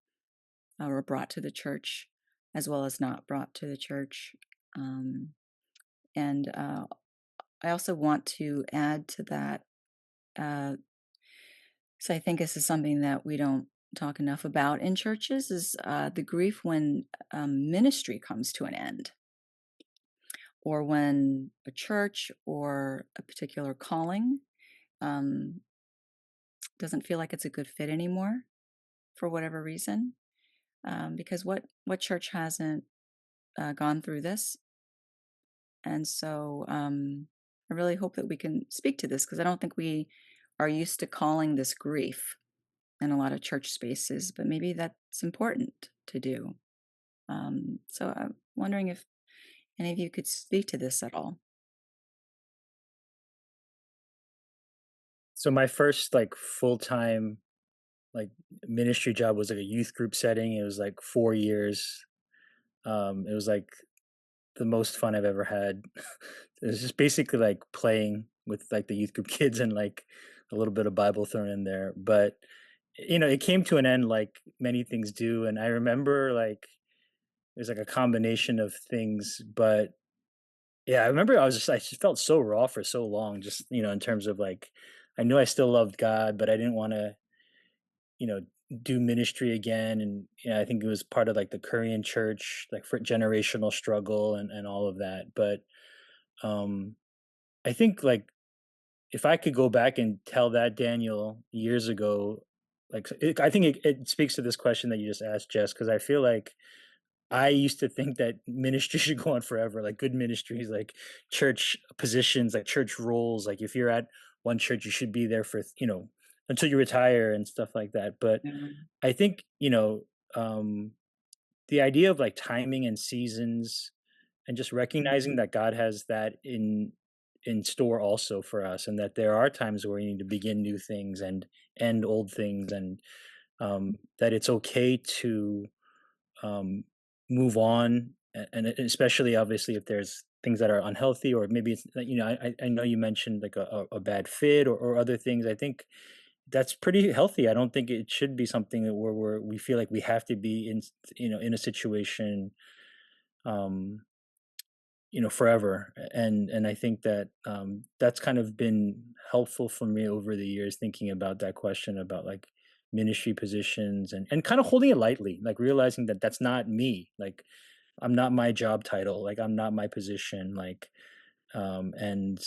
or brought to the church, as well as not brought to the church. Um, and I also want to add to that. Uh, so I think this is something that we don't talk enough about in churches is the grief when ministry comes to an end, or when a church or a particular calling um, doesn't feel like it's a good fit anymore for whatever reason. Because what church hasn't gone through this? And so I really hope that we can speak to this because I don't think we are used to calling this grief in a lot of church spaces, but maybe that's important to do. So I'm wondering if any of you could speak to this at all. So my first like full-time like ministry job was like a youth group setting. It was like 4 years. It was like the most fun I've ever had. It was just basically like playing with like the youth group kids and like a little bit of Bible thrown in there. But it came to an end like many things do. And I remember like there's like a combination of things, but yeah, I remember I just felt so raw for so long, just in terms of like I knew I still loved God, but I didn't want to, you know, do ministry again. And I think it was part of like the Korean church, like for generational struggle and all of that. But um I think like if I could go back and tell that Daniel years ago, like I think it speaks to this question that you just asked, Jess, because I feel like I used to think that ministry should go on forever, like good ministries, like church positions, like church roles. Like if you're at one church, you should be there for, until you retire and stuff like that. But Yeah. I think, um, the idea of like timing and seasons and just recognizing that God has that in store also for us, and that there are times where we need to begin new things and end old things, and that it's okay to um, move on, and especially obviously if there's things that are unhealthy, or maybe it's I know you mentioned like a bad fit, or other things. I think that's pretty healthy. I don't think it should be something that we feel like we have to be in in a situation um forever. And I think that that's kind of been helpful for me over the years, thinking about that question about like ministry positions, and kind of holding it lightly, like realizing that that's not me, like I'm not my job title, like I'm not my position, like and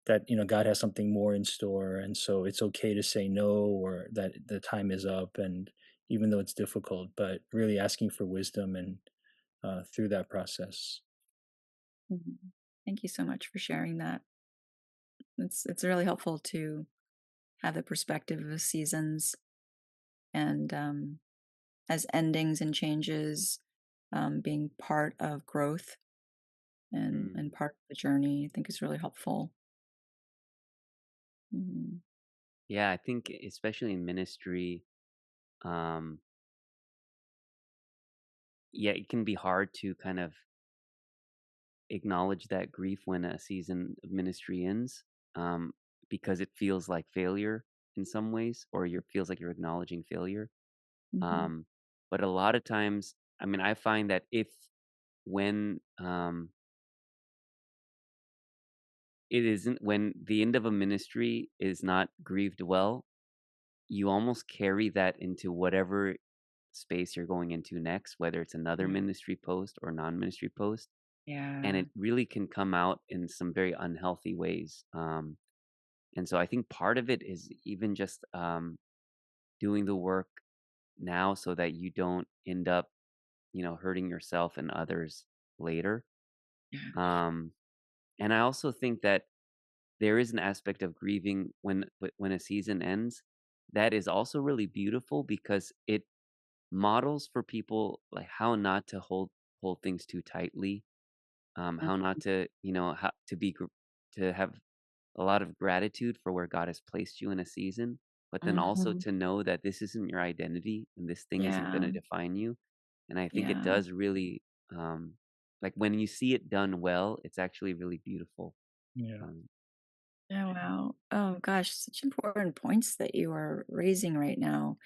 that God has something more in store, and so it's okay to say no, or that the time is up, and even though it's difficult, but really asking for wisdom and through that process. Mhm. Thank you so much for sharing that. It's really helpful to have the perspective of the seasons and as endings and changes being part of growth and Mm. part of the journey. I think is really helpful. Mhm. Yeah, I think especially in ministry, um, yeah, it can be hard to kind of acknowledge that grief when a season of ministry ends. um, because it feels like failure in some ways, or you feels like you're acknowledging failure. Hmm. Um, but a lot of times, I mean, I find that if when it isn't when the end of a ministry is not grieved well, you almost carry that into whatever space you're going into next, whether it's another Yeah. ministry post or non-ministry post, and Yeah. it really can come out in some very unhealthy ways. And so I think part of it is even just doing the work now so that you don't end up, hurting yourself and others later. Yeah. Um, and I also think that there is an aspect of grieving when a season ends that is also really beautiful because it models for people like how not to hold things too tightly, how not to, how to to have a lot of gratitude for where God has placed you in a season, but then also Hmm. to know that this isn't your identity and this thing isn't going Yeah. to define you. And I think it Yeah. does really, like when you see it done well, it's actually really beautiful. Yeah. Um, Oh, wow. Oh, gosh, such important points that you are raising right now.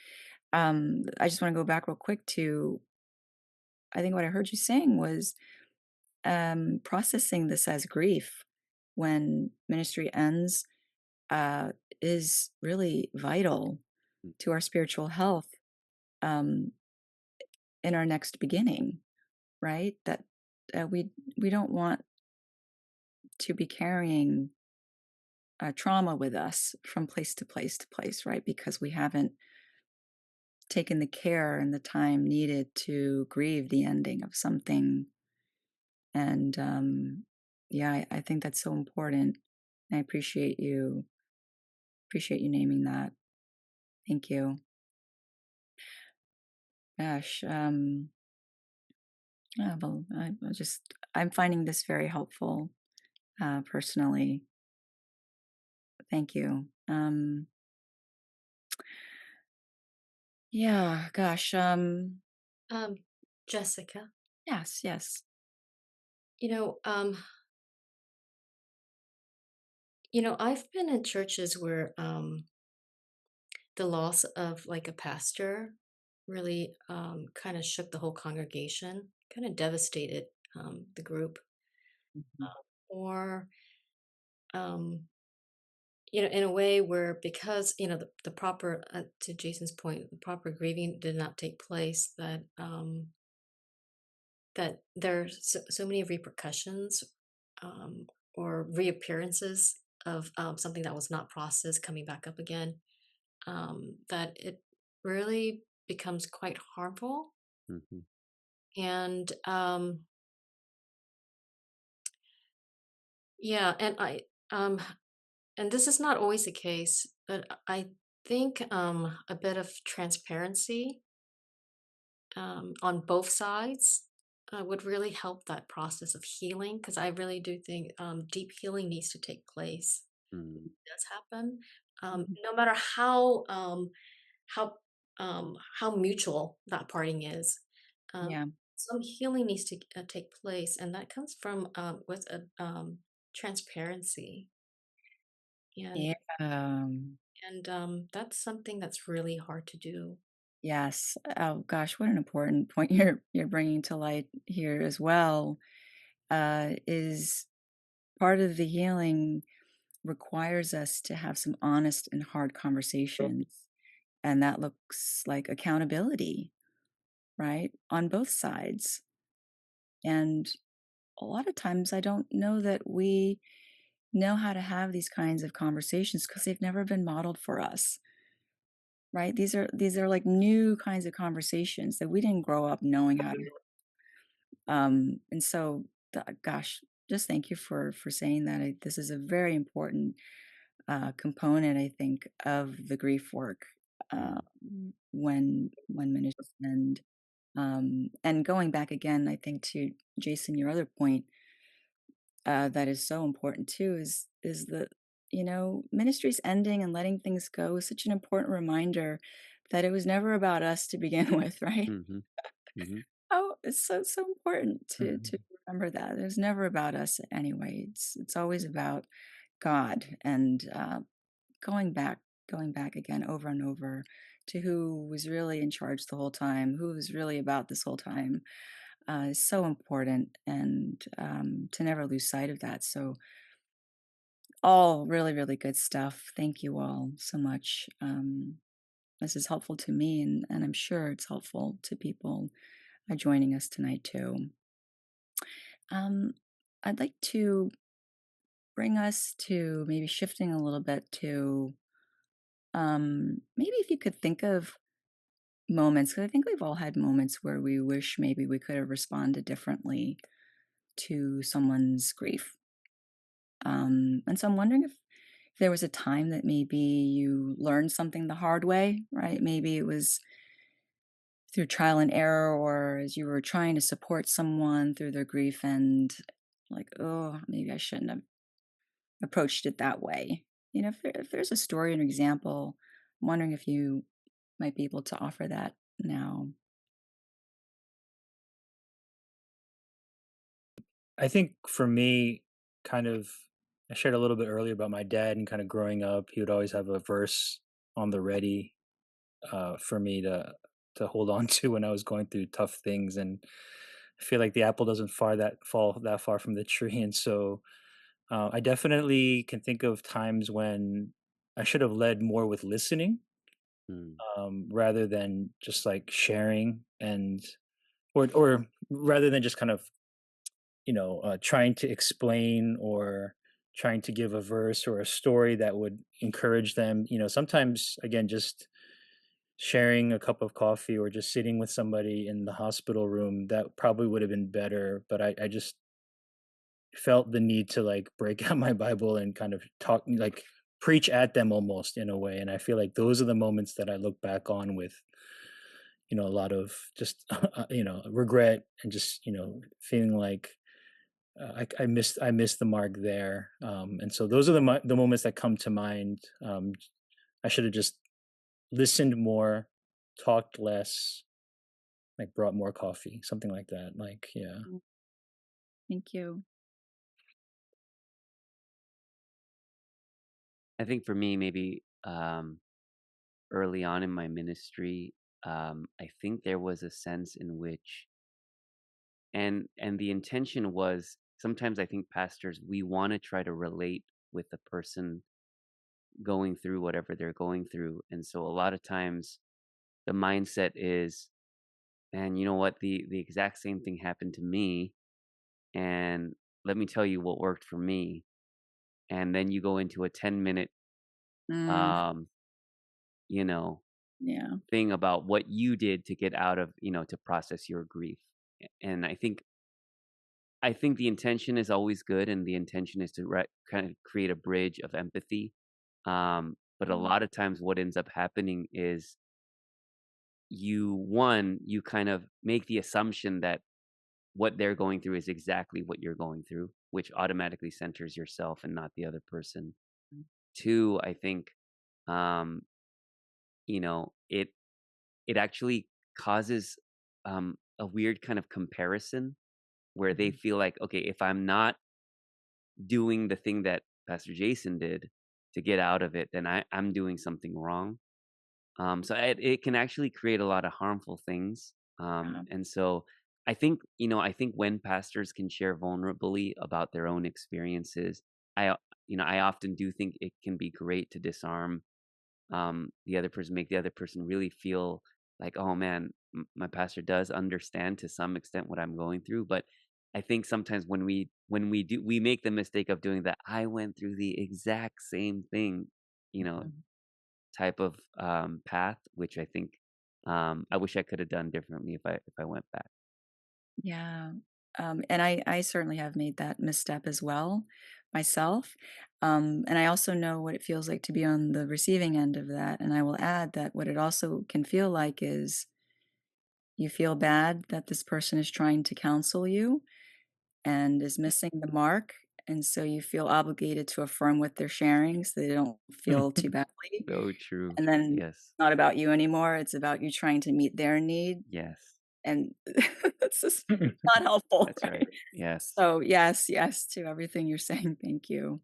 I just want to go back real quick to, I think what I heard you saying was processing this as grief when ministry ends uh, is really vital mm, to our spiritual health um, in our next beginning, right? That we don't want to be carrying trauma with us from place to place to place, right? Because we haven't taken the care and the time needed to grieve the ending of something. And yeah, I think that's so important. I appreciate you naming that. Thank you. Gosh, yeah, well, I'm finding this very helpful personally. Thank you. Yeah, gosh, Um, Jessica, yes, yes. you know, um, I've been in churches where the loss of like a pastor really kind of shook the whole congregation, kind of devastated the group, Mhm. or um, in a way where because the proper to Jason's point, the proper grieving did not take place. That there's so many repercussions um, or reappearances of something that was not processed coming back up again. That it really becomes quite harmful. mhm, And yeah, um and this is not always the case, but I think a bit of transparency on both sides would really help that process of healing, because I really do think deep healing needs to take place. It mm, does happen, Mhm. no matter how how mutual that parting is. Um, Yeah, some healing needs to take place, and that comes from with a transparency, and yeah. that's something that's really hard to do. Yes. Oh gosh, what an important point you're bringing to light here as well. Is part of the healing requires us to have some honest and hard conversations, and that looks like accountability, right, on both sides. And a lot of times, I don't know that we know how to have these kinds of conversations because they've never been modeled for us, right? These are like new kinds of conversations that we didn't grow up knowing how to. And so, gosh, just thank you for saying that. This is a very important component, I think, of the grief work uh, mm, when ministries end. And going back again, I think to Jason, your other point that is so important too is that ministries ending and letting things go is such an important reminder that it was never about us to begin with, right? mhm, mhm, Oh, it's so important to Mhm. remember that. It was never about us anyway. It's always about God and going back again over and over to who was really in charge the whole time, who was really about this whole time, is so important, and to never lose sight of that. So, all really, really good stuff. Thank you all so much. This is helpful to me, and I'm sure it's helpful to people joining us tonight too. Um, I'd like to bring us to maybe shifting a little bit to maybe if you could think of moments, because I think we've all had moments where we wish maybe we could have responded differently to someone's grief. And so I'm wondering if there was a time that maybe you learned something the hard way, right? Maybe it was through trial and error, or as you were trying to support someone through their grief, and like, oh, maybe I shouldn't have approached it that way. If there's a story, an example, I'm wondering if you might be able to offer that now. I think for me, kind of, I shared a little bit earlier about my dad and kind of growing up. He would always have a verse on the ready for me to hold on to when I was going through tough things, and I feel like the apple doesn't fall that far from the tree, and so I definitely can think of times when I should have led more with listening Mm. rather than just like sharing, and or rather than just kind of trying to explain or trying to give a verse or a story that would encourage them. Sometimes again, just sharing a cup of coffee or just sitting with somebody in the hospital room, that probably would have been better. But I just felt the need to like break out my Bible and kind of talk, like preach at them almost in a way. And I feel like those are the moments that I look back on with, a lot of just, regret, and just, feeling like I missed the mark there. And so those are the moments that come to mind. I should have just listened more, talked less, like brought more coffee, something like that. Like, yeah. Mm. Thank you. I think for me, maybe early on in my ministry, I think there was a sense in which, and the intention was, sometimes I think pastors, we want to try to relate with the person going through whatever they're going through, and so a lot of times the mindset is, man, you know what, the exact same thing happened to me, and let me tell you what worked for me. And then you go into a 10-minute Mm, um you know yeah. thing about what you did to get out of, to process your grief. And I think the intention is always good, and the intention is to kind of create a bridge of empathy. But a Mm, lot of times what ends up happening is, you kind of make the assumption that what they're going through is exactly what you're going through, which automatically centers yourself and not the other person. mm, Two, I think, um, it actually causes a weird kind of comparison where they mhm, feel like, okay, if I'm not doing the thing that Pastor Jason did to get out of it, then I'm doing something wrong. So it can actually create a lot of harmful things. yeah. And so I think when pastors can share vulnerably about their own experiences, I often do think it can be great to disarm the other person, make the other person really feel like, oh man, my pastor does understand to some extent what I'm going through. But I think sometimes when we make the mistake of doing that, I went through the exact same thing, you know, Mhm. type of path, which I think I wish I could have done differently if I went back. Yeah. And I certainly have made that misstep as well myself. And I also know what it feels like to be on the receiving end of that. And I will add that what it also can feel like is you feel bad that this person is trying to counsel you and is missing the mark. And so you feel obligated to affirm what they're sharing so they don't feel too badly. So true. And then Yes. it's not about you anymore. It's about you trying to meet their need. Yes. And it's just not helpful, That's right. right? Yes. So, yes, yes to everything you're saying. Thank you.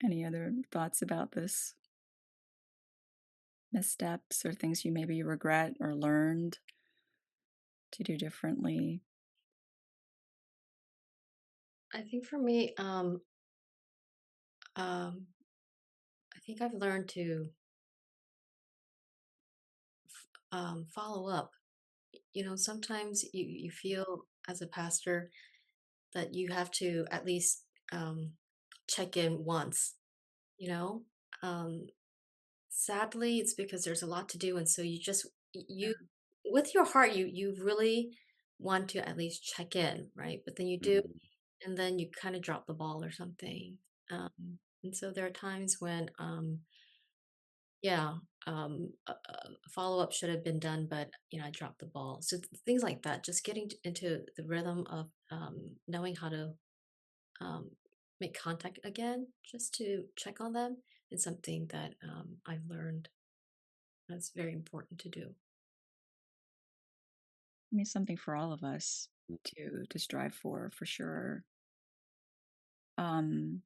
Any other thoughts about this? Missteps or things you maybe regret or learned to do differently? I think for me, um, I think I've learned to follow up. You know, sometimes you feel as a pastor that you have to at least check in once, you know? Um, Sadly, it's because there's a lot to do, and so you with your heart, you really want to at least check in, right? But then you do, Mhm. and then you kind of drop the ball or something. And so there are times when, yeah, follow up should have been done, but I dropped the ball. So things like that, just getting into the rhythm of knowing how to um, make contact again, just to check on them, is something that I've learned that's very important to do. I mean, something for all of us to strive for sure. Um,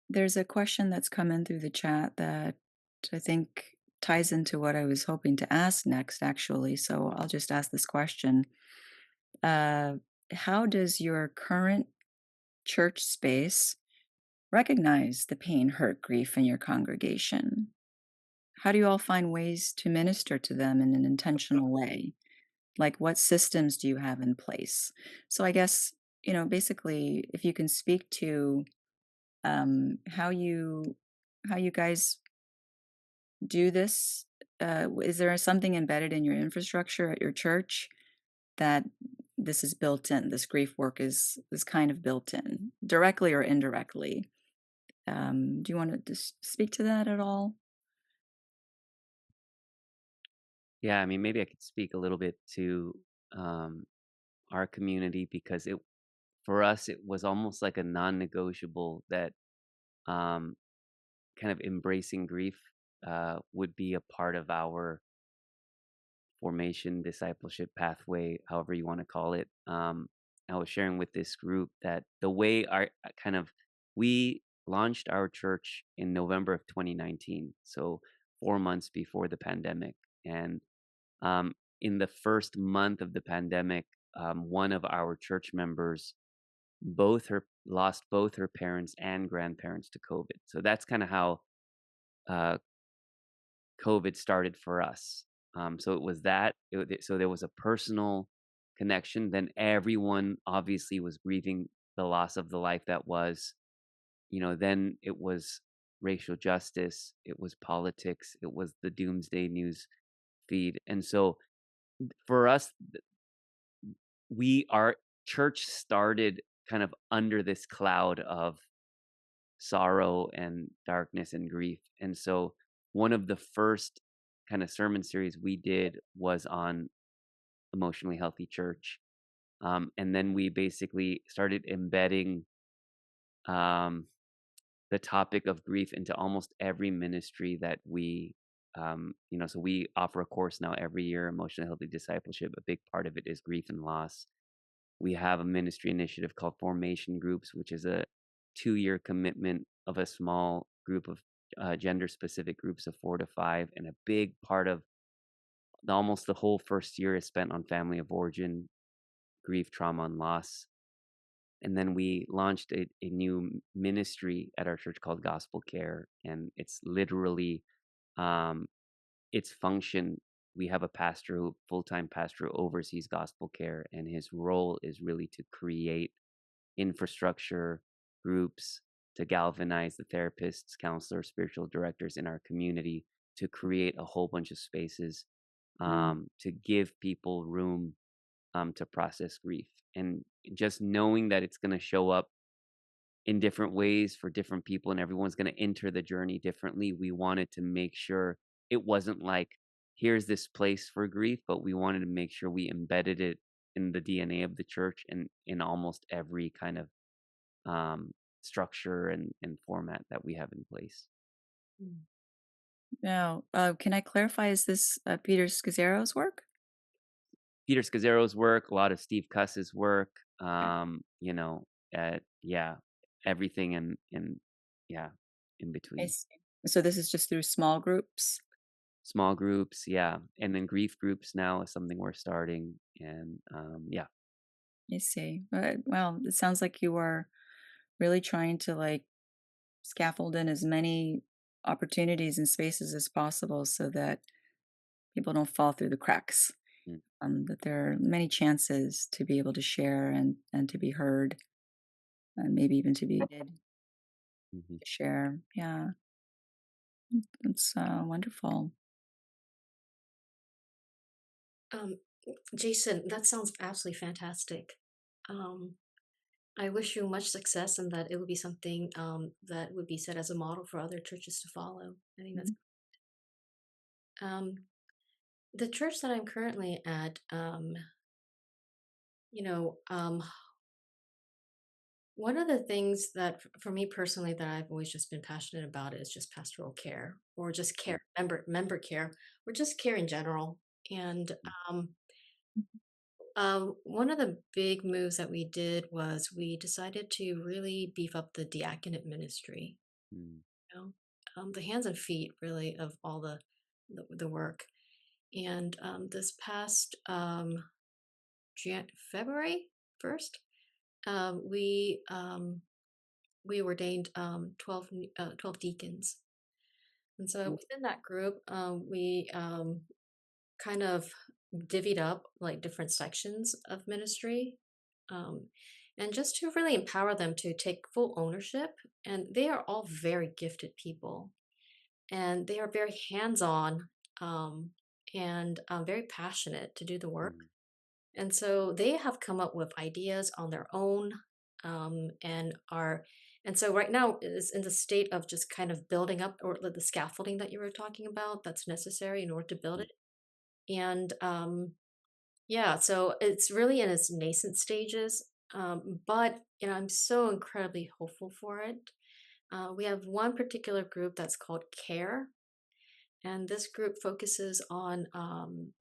there's a question that's come in through the chat that I think ties into what I was hoping to ask next, actually. So I'll just ask this question. Uh, how does your current church space recognize the pain, hurt, grief in your congregation? How do you all find ways to minister to them in an intentional way? Like, what systems do you have in place? So, I guess, basically, if you can speak to how you guys do this, is there something embedded in your infrastructure at your church that this is built in? This grief work is kind of built in, directly or indirectly. Do you want to just speak to that at all? Yeah, I mean, maybe I could speak a little bit to um, our community because it for us it was almost like a non-negotiable that um, kind of embracing grief would be a part of our formation, discipleship pathway, however you want to call it. I was sharing with this group that the way our kind of we launched our church in November of 2019, so 4 months before the pandemic, and um, in the first month of the pandemic, one of our church members lost both her parents and grandparents to COVID. So that's kind of how uh, COVID started for us. So it was that. So there was a personal connection. Then everyone obviously was grieving the loss of the life that was. Then it was racial justice. It was politics. It was the doomsday news feed. And so for us, our church started kind of under this cloud of sorrow and darkness and grief. And so one of the first kind of sermon series we did was on emotionally healthy church. And then we basically started embedding um, the topic of grief into almost every ministry that so we offer a course now every year, emotionally healthy discipleship. A big part of it is grief and loss. We have a ministry initiative called Formation Groups, which is a 2-year commitment of a small group of gender specific groups of 4 to 5. And a big part of almost the whole first year is spent on family of origin, grief, trauma, and loss. And then we launched a new ministry at our church called Gospel Care. And it's literally um, its function. We have a pastor full-time pastor who oversees gospel care, and his role is really to create infrastructure, groups, to galvanize the therapists, counselors, spiritual directors in our community to create a whole bunch of spaces Mm. to give people room to process grief. And just knowing that it's going to show up in different ways for different people and everyone's going to enter the journey differently, we wanted to make sure it wasn't like, here's this place for grief, but we wanted to make sure we embedded it in the DNA of the church and in almost every kind of um, structure and format that we have in place. Mm. Now, can I clarify? Is this Peter Scazzero's work? Peter Scazzero's work, a lot of Steve Cuss's work, Okay. yeah, everything and yeah, in I between. see. So this is just through small groups? Small groups, yeah, and then grief groups now is something we're starting, and yeah. I see. Well, it sounds like you are really trying to like scaffold in as many opportunities and spaces as possible so that people don't fall through the cracks. Mm, That there are many chances to be able to share and to be heard, and maybe even to be needed mhm. to share. Yeah, that's wonderful. Um, Jason, that sounds absolutely fantastic. Um, I wish you much success and that it would be something that would be set as a model for other churches to follow. I think that's Mhm. um, the church that I'm currently at. You know, one of the things that for me personally that I've always just been passionate about is just pastoral care or just Mm, care, member care, or just care in general. And mm, um, one of the big moves that we did was we decided to really beef up the diaconate ministry. mm, You know, the hands and feet really of all the work. And this past February 1st, we ordained 12 deacons. And so Mm. within that group, we kind of divvied up like different sections of ministry, um, and just to really empower them to take full ownership. And they are all very gifted people, and they are very hands-on, um, and very passionate to do the work. mm, And so they have come up with ideas on their own, and are and so right now is in the state of just kind of building up or the scaffolding that you were talking about that's necessary in order to build mm, it. And yeah, so it's really in its nascent stages, but I'm so incredibly hopeful for it. We have one particular group that's called Care, and this group focuses on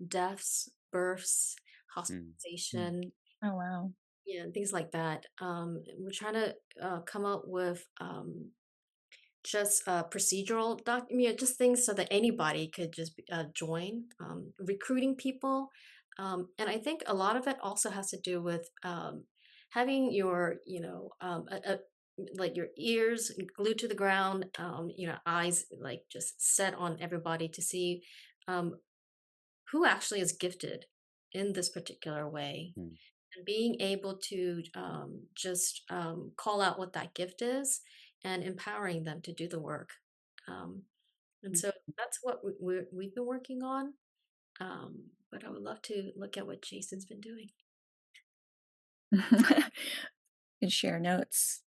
deaths, births, mm, Mm. hospitalization, Oh wow. yeah, things like that. We're trying to come up with just procedural just things so that anybody could just join, recruiting people. And I think a lot of it also has to do with having your, like your ears glued to the ground, eyes like just set on everybody to see um, who actually is gifted in this particular way, mm, and being able to just call out what that gift is and empowering them to do the work. Um, and so that's what we've been working on. But I would love to look at what Jason's been doing. And share notes,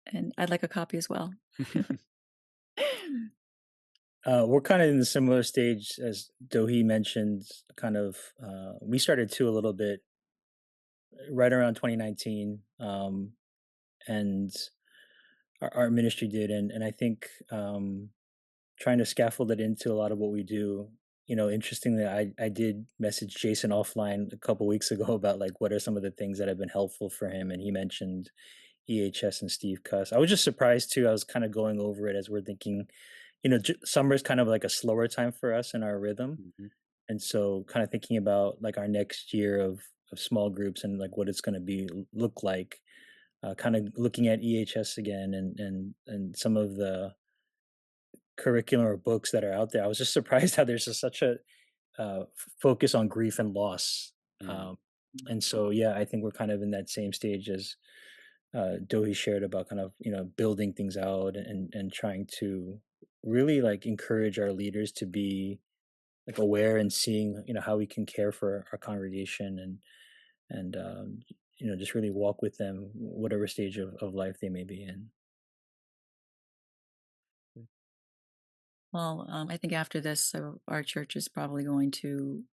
and I'd like a copy as well. We're kind of in the similar stage as Dohi mentioned. Kind of, we started too a little bit right around 2019, and our ministry did, and I think trying to scaffold it into a lot of what we do. You know, interestingly, I did message Jason offline a couple weeks ago about like what are some of the things that have been helpful for him, and he mentioned EHS and Steve Cuss. I was just surprised too. I was kind of going over it as we're thinking. You know, summer is kind of like a slower time for us in our rhythm, mhm, and so kind of thinking about like our next year of small groups and like what it's going to be look like. Kind of looking at EHS again and some of the curriculum or books that are out there. I was just surprised how there's such a focus on grief and loss. mm, Um, and so, yeah, I think we're kind of in that same stage as Dohi shared about kind of building things out and trying to really like encourage our leaders to be like aware and seeing how we can care for our congregation and just really walk with them whatever stage of life they may be in. Well, I think after this, so our church is probably going to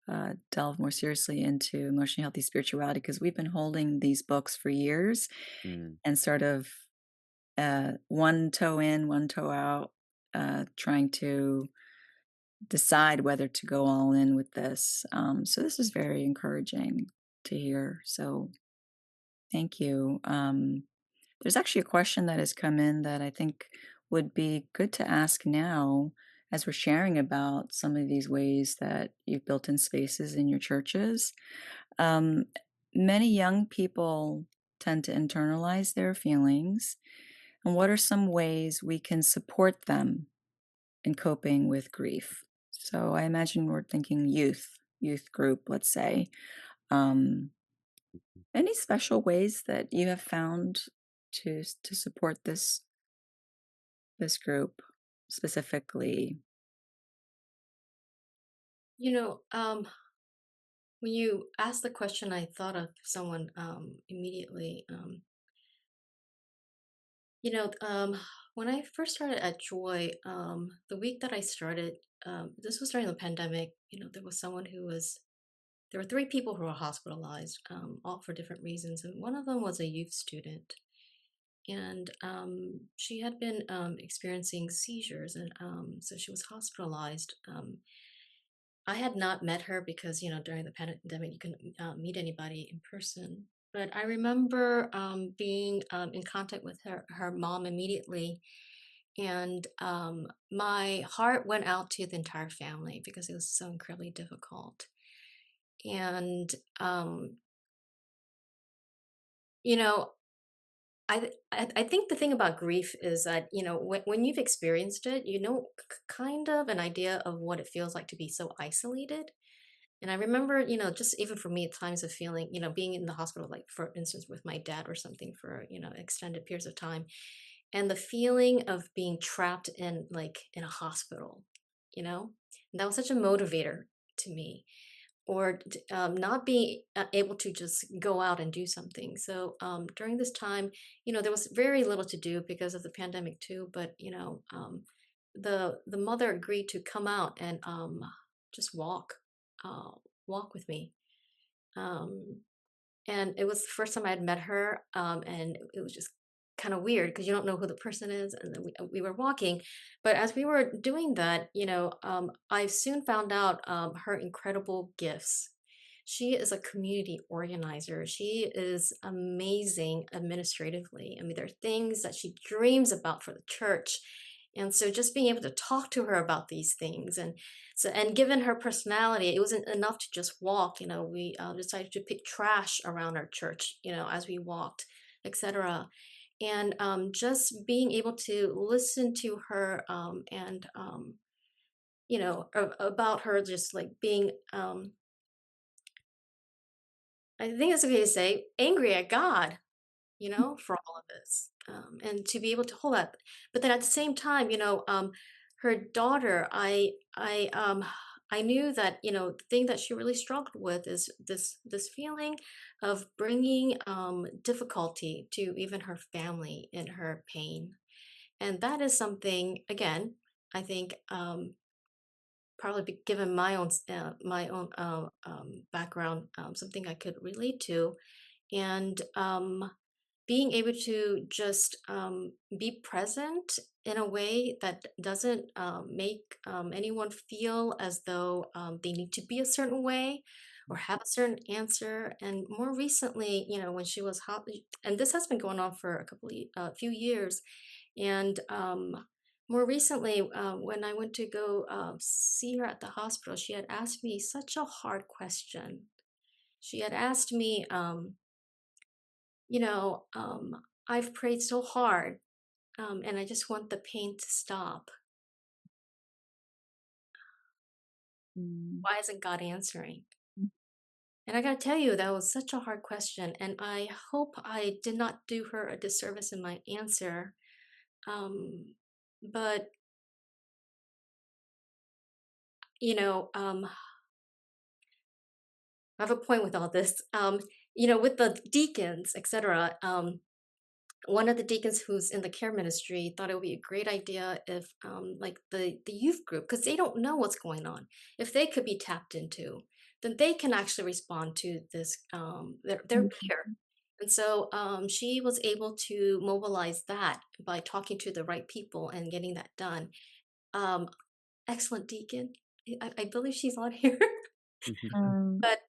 delve more seriously into emotionally healthy spirituality because we've been holding these books for years mm, and sort of one toe in, one toe out, trying to decide whether to go all in with this. So this is very encouraging to hear. So thank you. There's actually a question that has come in that I think would be good to ask now as we're sharing about some of these ways that you've built in spaces in your churches. Um, Many young people tend to internalize their feelings. And what are some ways we can support them in coping with grief? So I imagine we're thinking youth group, let's say. Um, any special ways that you have found to support this group specifically? You know, when you asked the question, I thought of someone immediately. You know, when I first started at Joy, the week that I started, this was during the pandemic. You know, there were three people who were hospitalized, all for different reasons, and one of them was a youth student, and she had been experiencing seizures, and so she was hospitalized. I had not met her because, you know, during the pandemic, you couldn't meet anybody in person. But I remember being in contact with her mom immediately. And my heart went out to the entire family because it was so incredibly difficult. And, you know, I think the thing about grief is that, you know, when you've experienced it, you know, kind of an idea of what it feels like to be so isolated. And I remember, you know, just even for me, at times of feeling, you know, being in the hospital, like for instance, with my dad or something for, you know, extended periods of time, and the feeling of being trapped in in a hospital, you know, and that was such a motivator to me. Or not being able to just go out and do something. So during this time, you know, there was very little to do because of the pandemic too. But you know, the mother agreed to come out and just uh, walk with me. Um, and it was the first time I had met her, and it was just kind of weird because you don't know who the person is. And then we were walking, but as we were doing that, you know, I soon found out her incredible gifts. She is a community organizer. She is amazing administratively. I mean, there are things that she dreams about for the church. And so just being able to talk to her about these things, and given her personality, it wasn't enough to just walk. You know, we decided to pick trash around our church, you know, as we walked, etc. And just being able to listen to her and you know, about her just like being I think it's okay to say angry at God, you know, for all of this. And to be able to hold that. But then at the same time, you know, her daughter, I knew that, you know, the thing that she really struggled with is this feeling of bringing difficulty to even her family in her pain. And that is something, again, I think probably given my own background, something I could relate to. And being able to just be present in a way that doesn't make anyone feel as though they need to be a certain way or have a certain answer. And more recently, you know, when she was hot, and this has been going on for few years, and more recently, when I went to go see her at the hospital, she had asked me such a hard question. She had asked me, you know, I've prayed so hard, and I just want the pain to stop. Mm. Why isn't God answering? And I gotta tell you, that was such a hard question, and I hope I did not do her a disservice in my answer. Um, but you know, I have a point with all this. You know, with the deacons, etc. One of the deacons who's in the care ministry thought it would be a great idea if like the youth group, because they don't know what's going on, if they could be tapped into, then they can actually respond to this their peer. And so she was able to mobilize that by talking to the right people and getting that done. um, Excellent deacon. I believe she's on here. Mm. But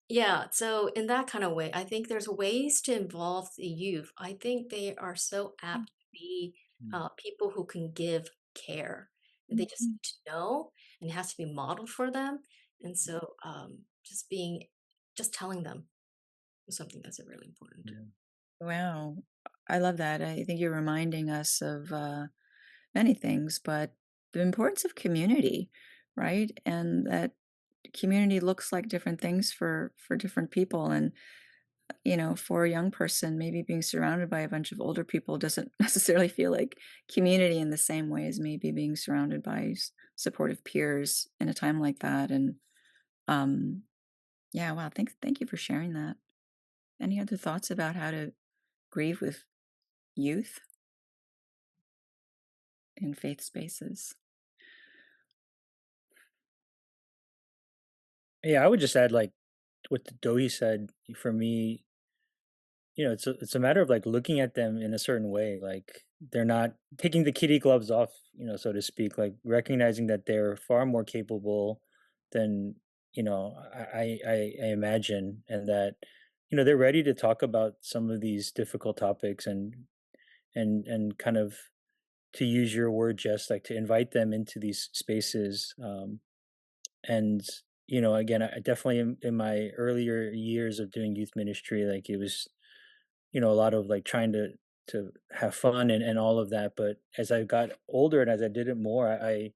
Yeah, so in that kind of way, I think there's ways to involve the youth. I think they are so apt to be Mm. people who can give care. They just Mhm. need to know, and it has to be modeled for them. And so, just telling them is something that's really important. Yeah. Wow. I love that. I think you're reminding us of many things, but the importance of community, right? And that community looks like different things for different people. And for a young person, maybe being surrounded by a bunch of older people doesn't necessarily feel like community in the same way as maybe being surrounded by supportive peers in a time like that. And um, yeah, wow. Thank you for sharing that. Any other thoughts about how to grieve with youth in faith spaces? Yeah, I would just add like what the Dohi said for me, it's a matter of like looking at them in a certain way. Like they're not taking the kitty gloves off, so to speak, like recognizing that they're far more capable than, I imagine, and that, they're ready to talk about some of these difficult topics and kind of, to use your word, just like to invite them into these spaces. And again, I definitely in my earlier years of doing youth ministry, like it was, a lot of like trying to have fun and all of that. But as I got older and as I did it more, I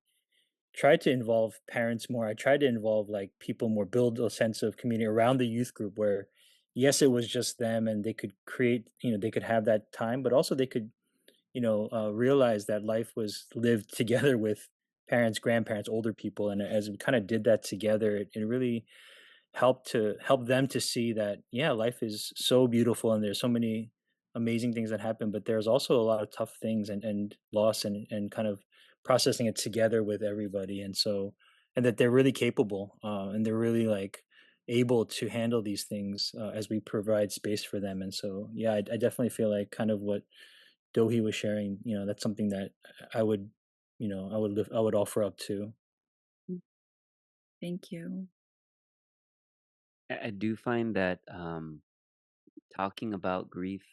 tried to involve parents more. I tried to involve like people more, build a sense of community around the youth group where, yes, it was just them and they could create, they could have that time, but also they could, realize that life was lived together with parents, grandparents, older people. And as we kind of did that together, it really help them to see that, yeah, life is so beautiful and there's so many amazing things that happen, but there's also a lot of tough things and loss and kind of processing it together with everybody. And so, and that they're really capable, and they're really like able to handle these things, as we provide space for them. And so, yeah, I definitely feel like kind of what Dohi was sharing, that's something that I would, I would offer up too. Mm. Thank you. I do find that talking about grief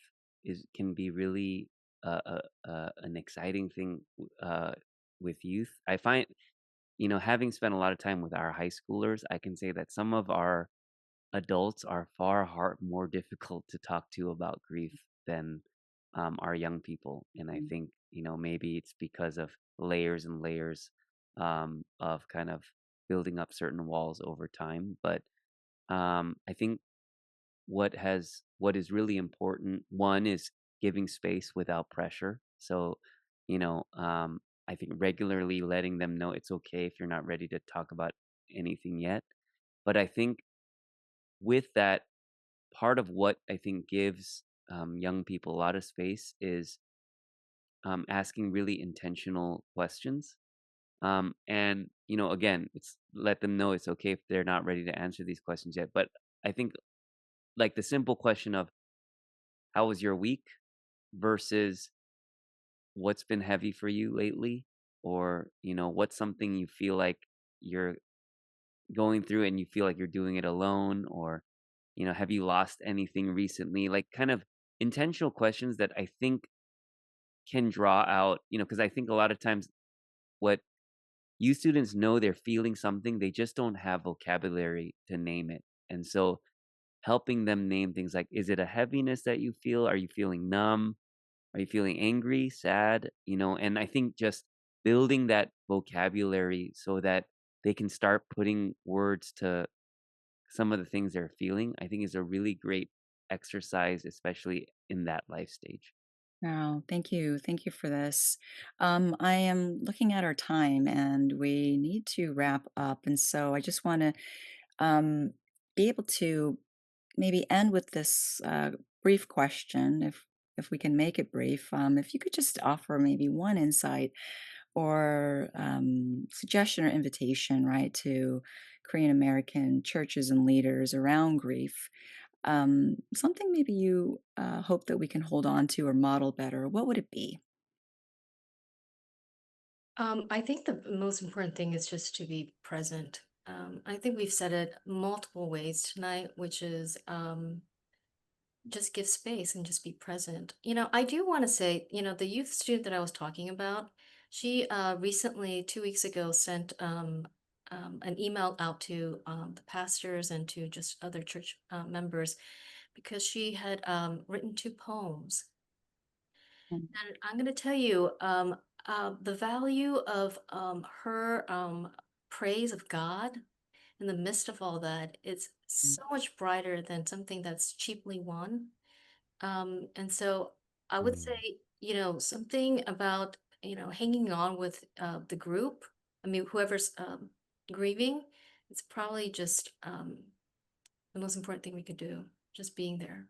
is can be really an exciting thing with youth. I find, having spent a lot of time with our high schoolers, I can say that some of our adults are more difficult to talk to about grief than our young people. And I Mm. think, maybe it's because of layers and layers of kind of building up certain walls over time. But I think what is really important, one is giving space without pressure. So, you know, um, I think regularly letting them know it's okay if you're not ready to talk about anything yet. But I think with that, part of what I think gives young people a lot of space is asking really intentional questions. And again, it's let them know it's okay if they're not ready to answer these questions yet. But I think like the simple question of how was your week versus what's been heavy for you lately, or what's something you feel like you're going through and you feel like you're doing it alone, or have you lost anything recently, like kind of intentional questions that I think can draw out, because I think a lot of times what you students know, they're feeling something, they just don't have vocabulary to name it. And so helping them name things like, is it a heaviness that you feel, are you feeling numb, are you feeling angry, sad? And I think just building that vocabulary so that they can start putting words to some of the things they're feeling, I think is a really great exercise, especially in that life stage. Wow, thank you. Thank you for this. I am looking at our time and we need to wrap up. And so I just want to um, be able to maybe end with this brief question, if we can make it brief. If you could just offer maybe one insight or suggestion or invitation, right, to Korean American churches and leaders around grief, something maybe you hope that we can hold on to or model better, what would it be? I think the most important thing is just to be present. I think we've said it multiple ways tonight, which is just give space and just be present. I do want to say, the youth student that I was talking about, she recently, 2 weeks ago, sent an email out to the pastors and to just other church members because she had written 2 poems. Mm. And I'm going to tell you, the value of her praise of God in the midst of all that, it's so much brighter than something that's cheaply won. And so I would say, something about, hanging on with the group. I mean, whoever's grieving, it's probably just the most important thing we could do, just being there.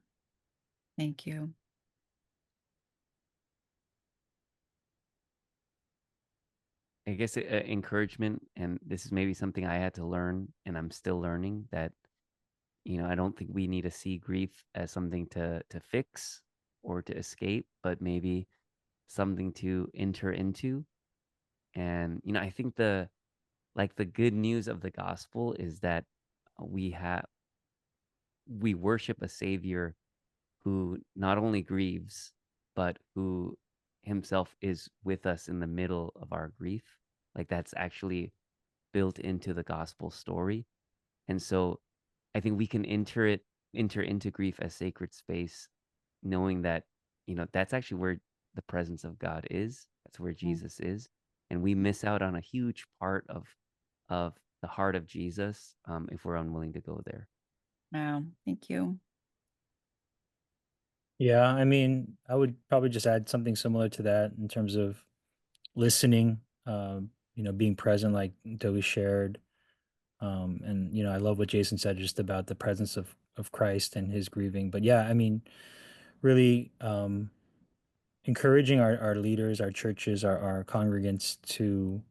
Thank you. I guess encouragement, and this is maybe something I had to learn, and I'm still learning that, I don't think we need to see grief as something to fix or to escape, but maybe something to enter into. And I think the good news of the gospel is that we worship a savior who not only grieves, but who himself is with us in the middle of our grief. Like that's actually built into the gospel story. And so I think we can enter into grief as sacred space, knowing that, that's actually where the presence of God is. That's where Mm. Jesus is. And we miss out on a huge part of the heart of Jesus, if we're unwilling to go there. Wow. Thank you. Yeah, I mean, I would probably just add something similar to that in terms of listening, being present, like Toby shared. And I love what Jason said just about the presence of Christ and his grieving. But yeah, I mean, really encouraging our leaders, our churches, our congregants to,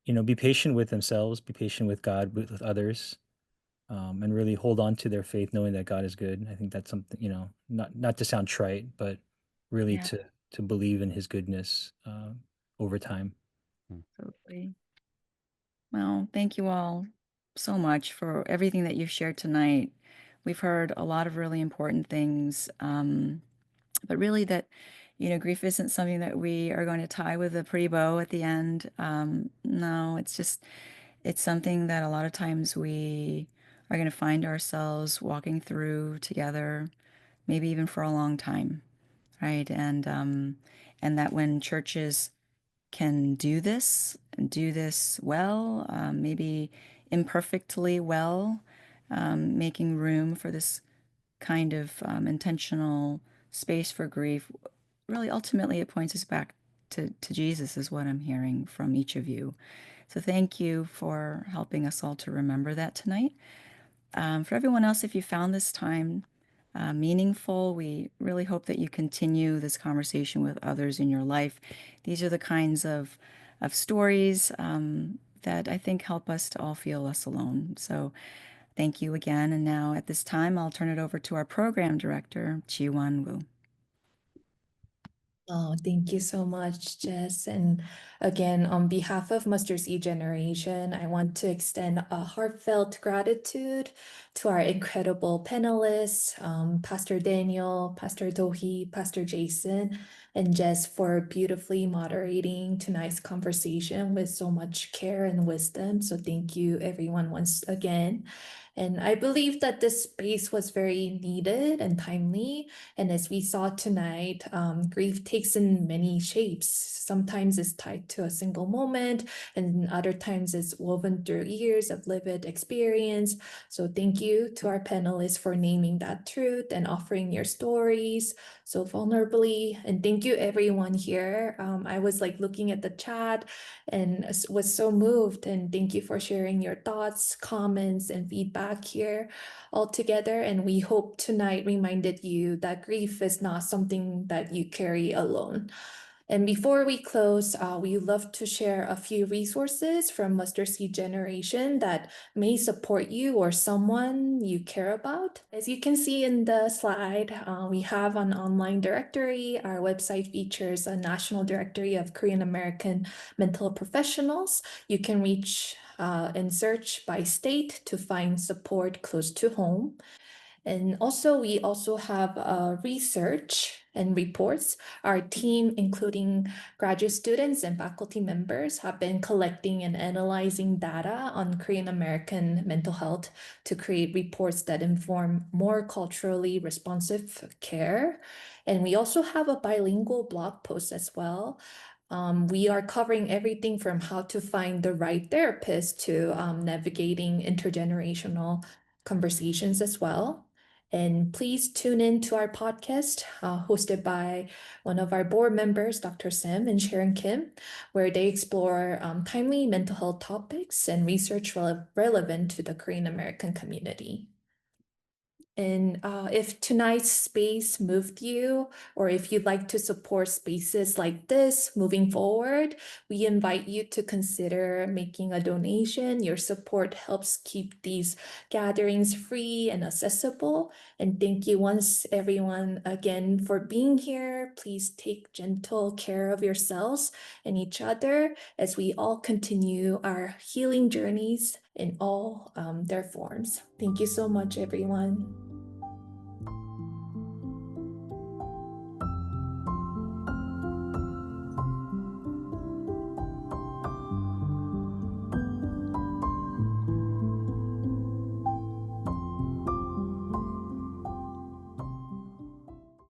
be patient with themselves, be patient with God, with others, and really hold on to their faith, knowing that God is good. I think that's something, not to sound trite, but really Yeah, to believe in His goodness over time. Mm. totally. Well, thank you all so much for everything that you've shared tonight. We've heard a lot of really important things, but really that, grief isn't something that we are going to tie with a pretty bow at the end. No, it's something that a lot of times we are going to find ourselves walking through together, maybe even for a long time, right? And that when churches can do this and do this well, maybe imperfectly well, making room for this kind of intentional space for grief. Really, ultimately, it points us back to Jesus, is what I'm hearing from each of you. So, thank you for helping us all to remember that tonight. For everyone else, if you found this time meaningful, we really hope that you continue this conversation with others in your life. These are the kinds of stories that I think help us to all feel less alone. So thank you again. And now at this time, I'll turn it over to our program director, Chi-Wan Wu. Oh, thank you so much, Jess. And again, on behalf of Mustard Seed Generation, I want to extend a heartfelt gratitude to our incredible panelists, Pastor Daniel, Pastor Dohi, Pastor Jason, and Jess for beautifully moderating tonight's conversation with so much care and wisdom. So thank you, everyone, once again. And I believe that this space was very needed and timely. And as we saw tonight, grief takes in many shapes. Sometimes it's tied to a single moment, and other times it's woven through years of lived experience. So thank you to our panelists for naming that truth and offering your stories so vulnerably. And thank you everyone here. I was like looking at the chat and was so moved. And thank you for sharing your thoughts, comments, and feedback here all together. And we hope tonight reminded you that grief is not something that you carry alone. And before we close, we love to share a few resources from Mustard Seed Generation that may support you or someone you care about. As you can see in the slide, we have an online directory. Our website features a national directory of Korean American mental professionals. You can reach and search by state to find support close to home. And also, we also have research and reports. Our team, including graduate students and faculty members, have been collecting and analyzing data on Korean American mental health to create reports that inform more culturally responsive care. And we also have a bilingual blog post as well. We are covering everything from how to find the right therapist to navigating intergenerational conversations as well. And please tune in to our podcast hosted by one of our board members, Dr. Sam and Sharon Kim, where they explore timely mental health topics and research relevant to the Korean American community. And if tonight's space moved you, or if you'd like to support spaces like this moving forward, we invite you to consider making a donation. Your support helps keep these gatherings free and accessible. And thank you once everyone again for being here. Please take gentle care of yourselves and each other as we all continue our healing journeys in all their forms. Thank you so much, everyone.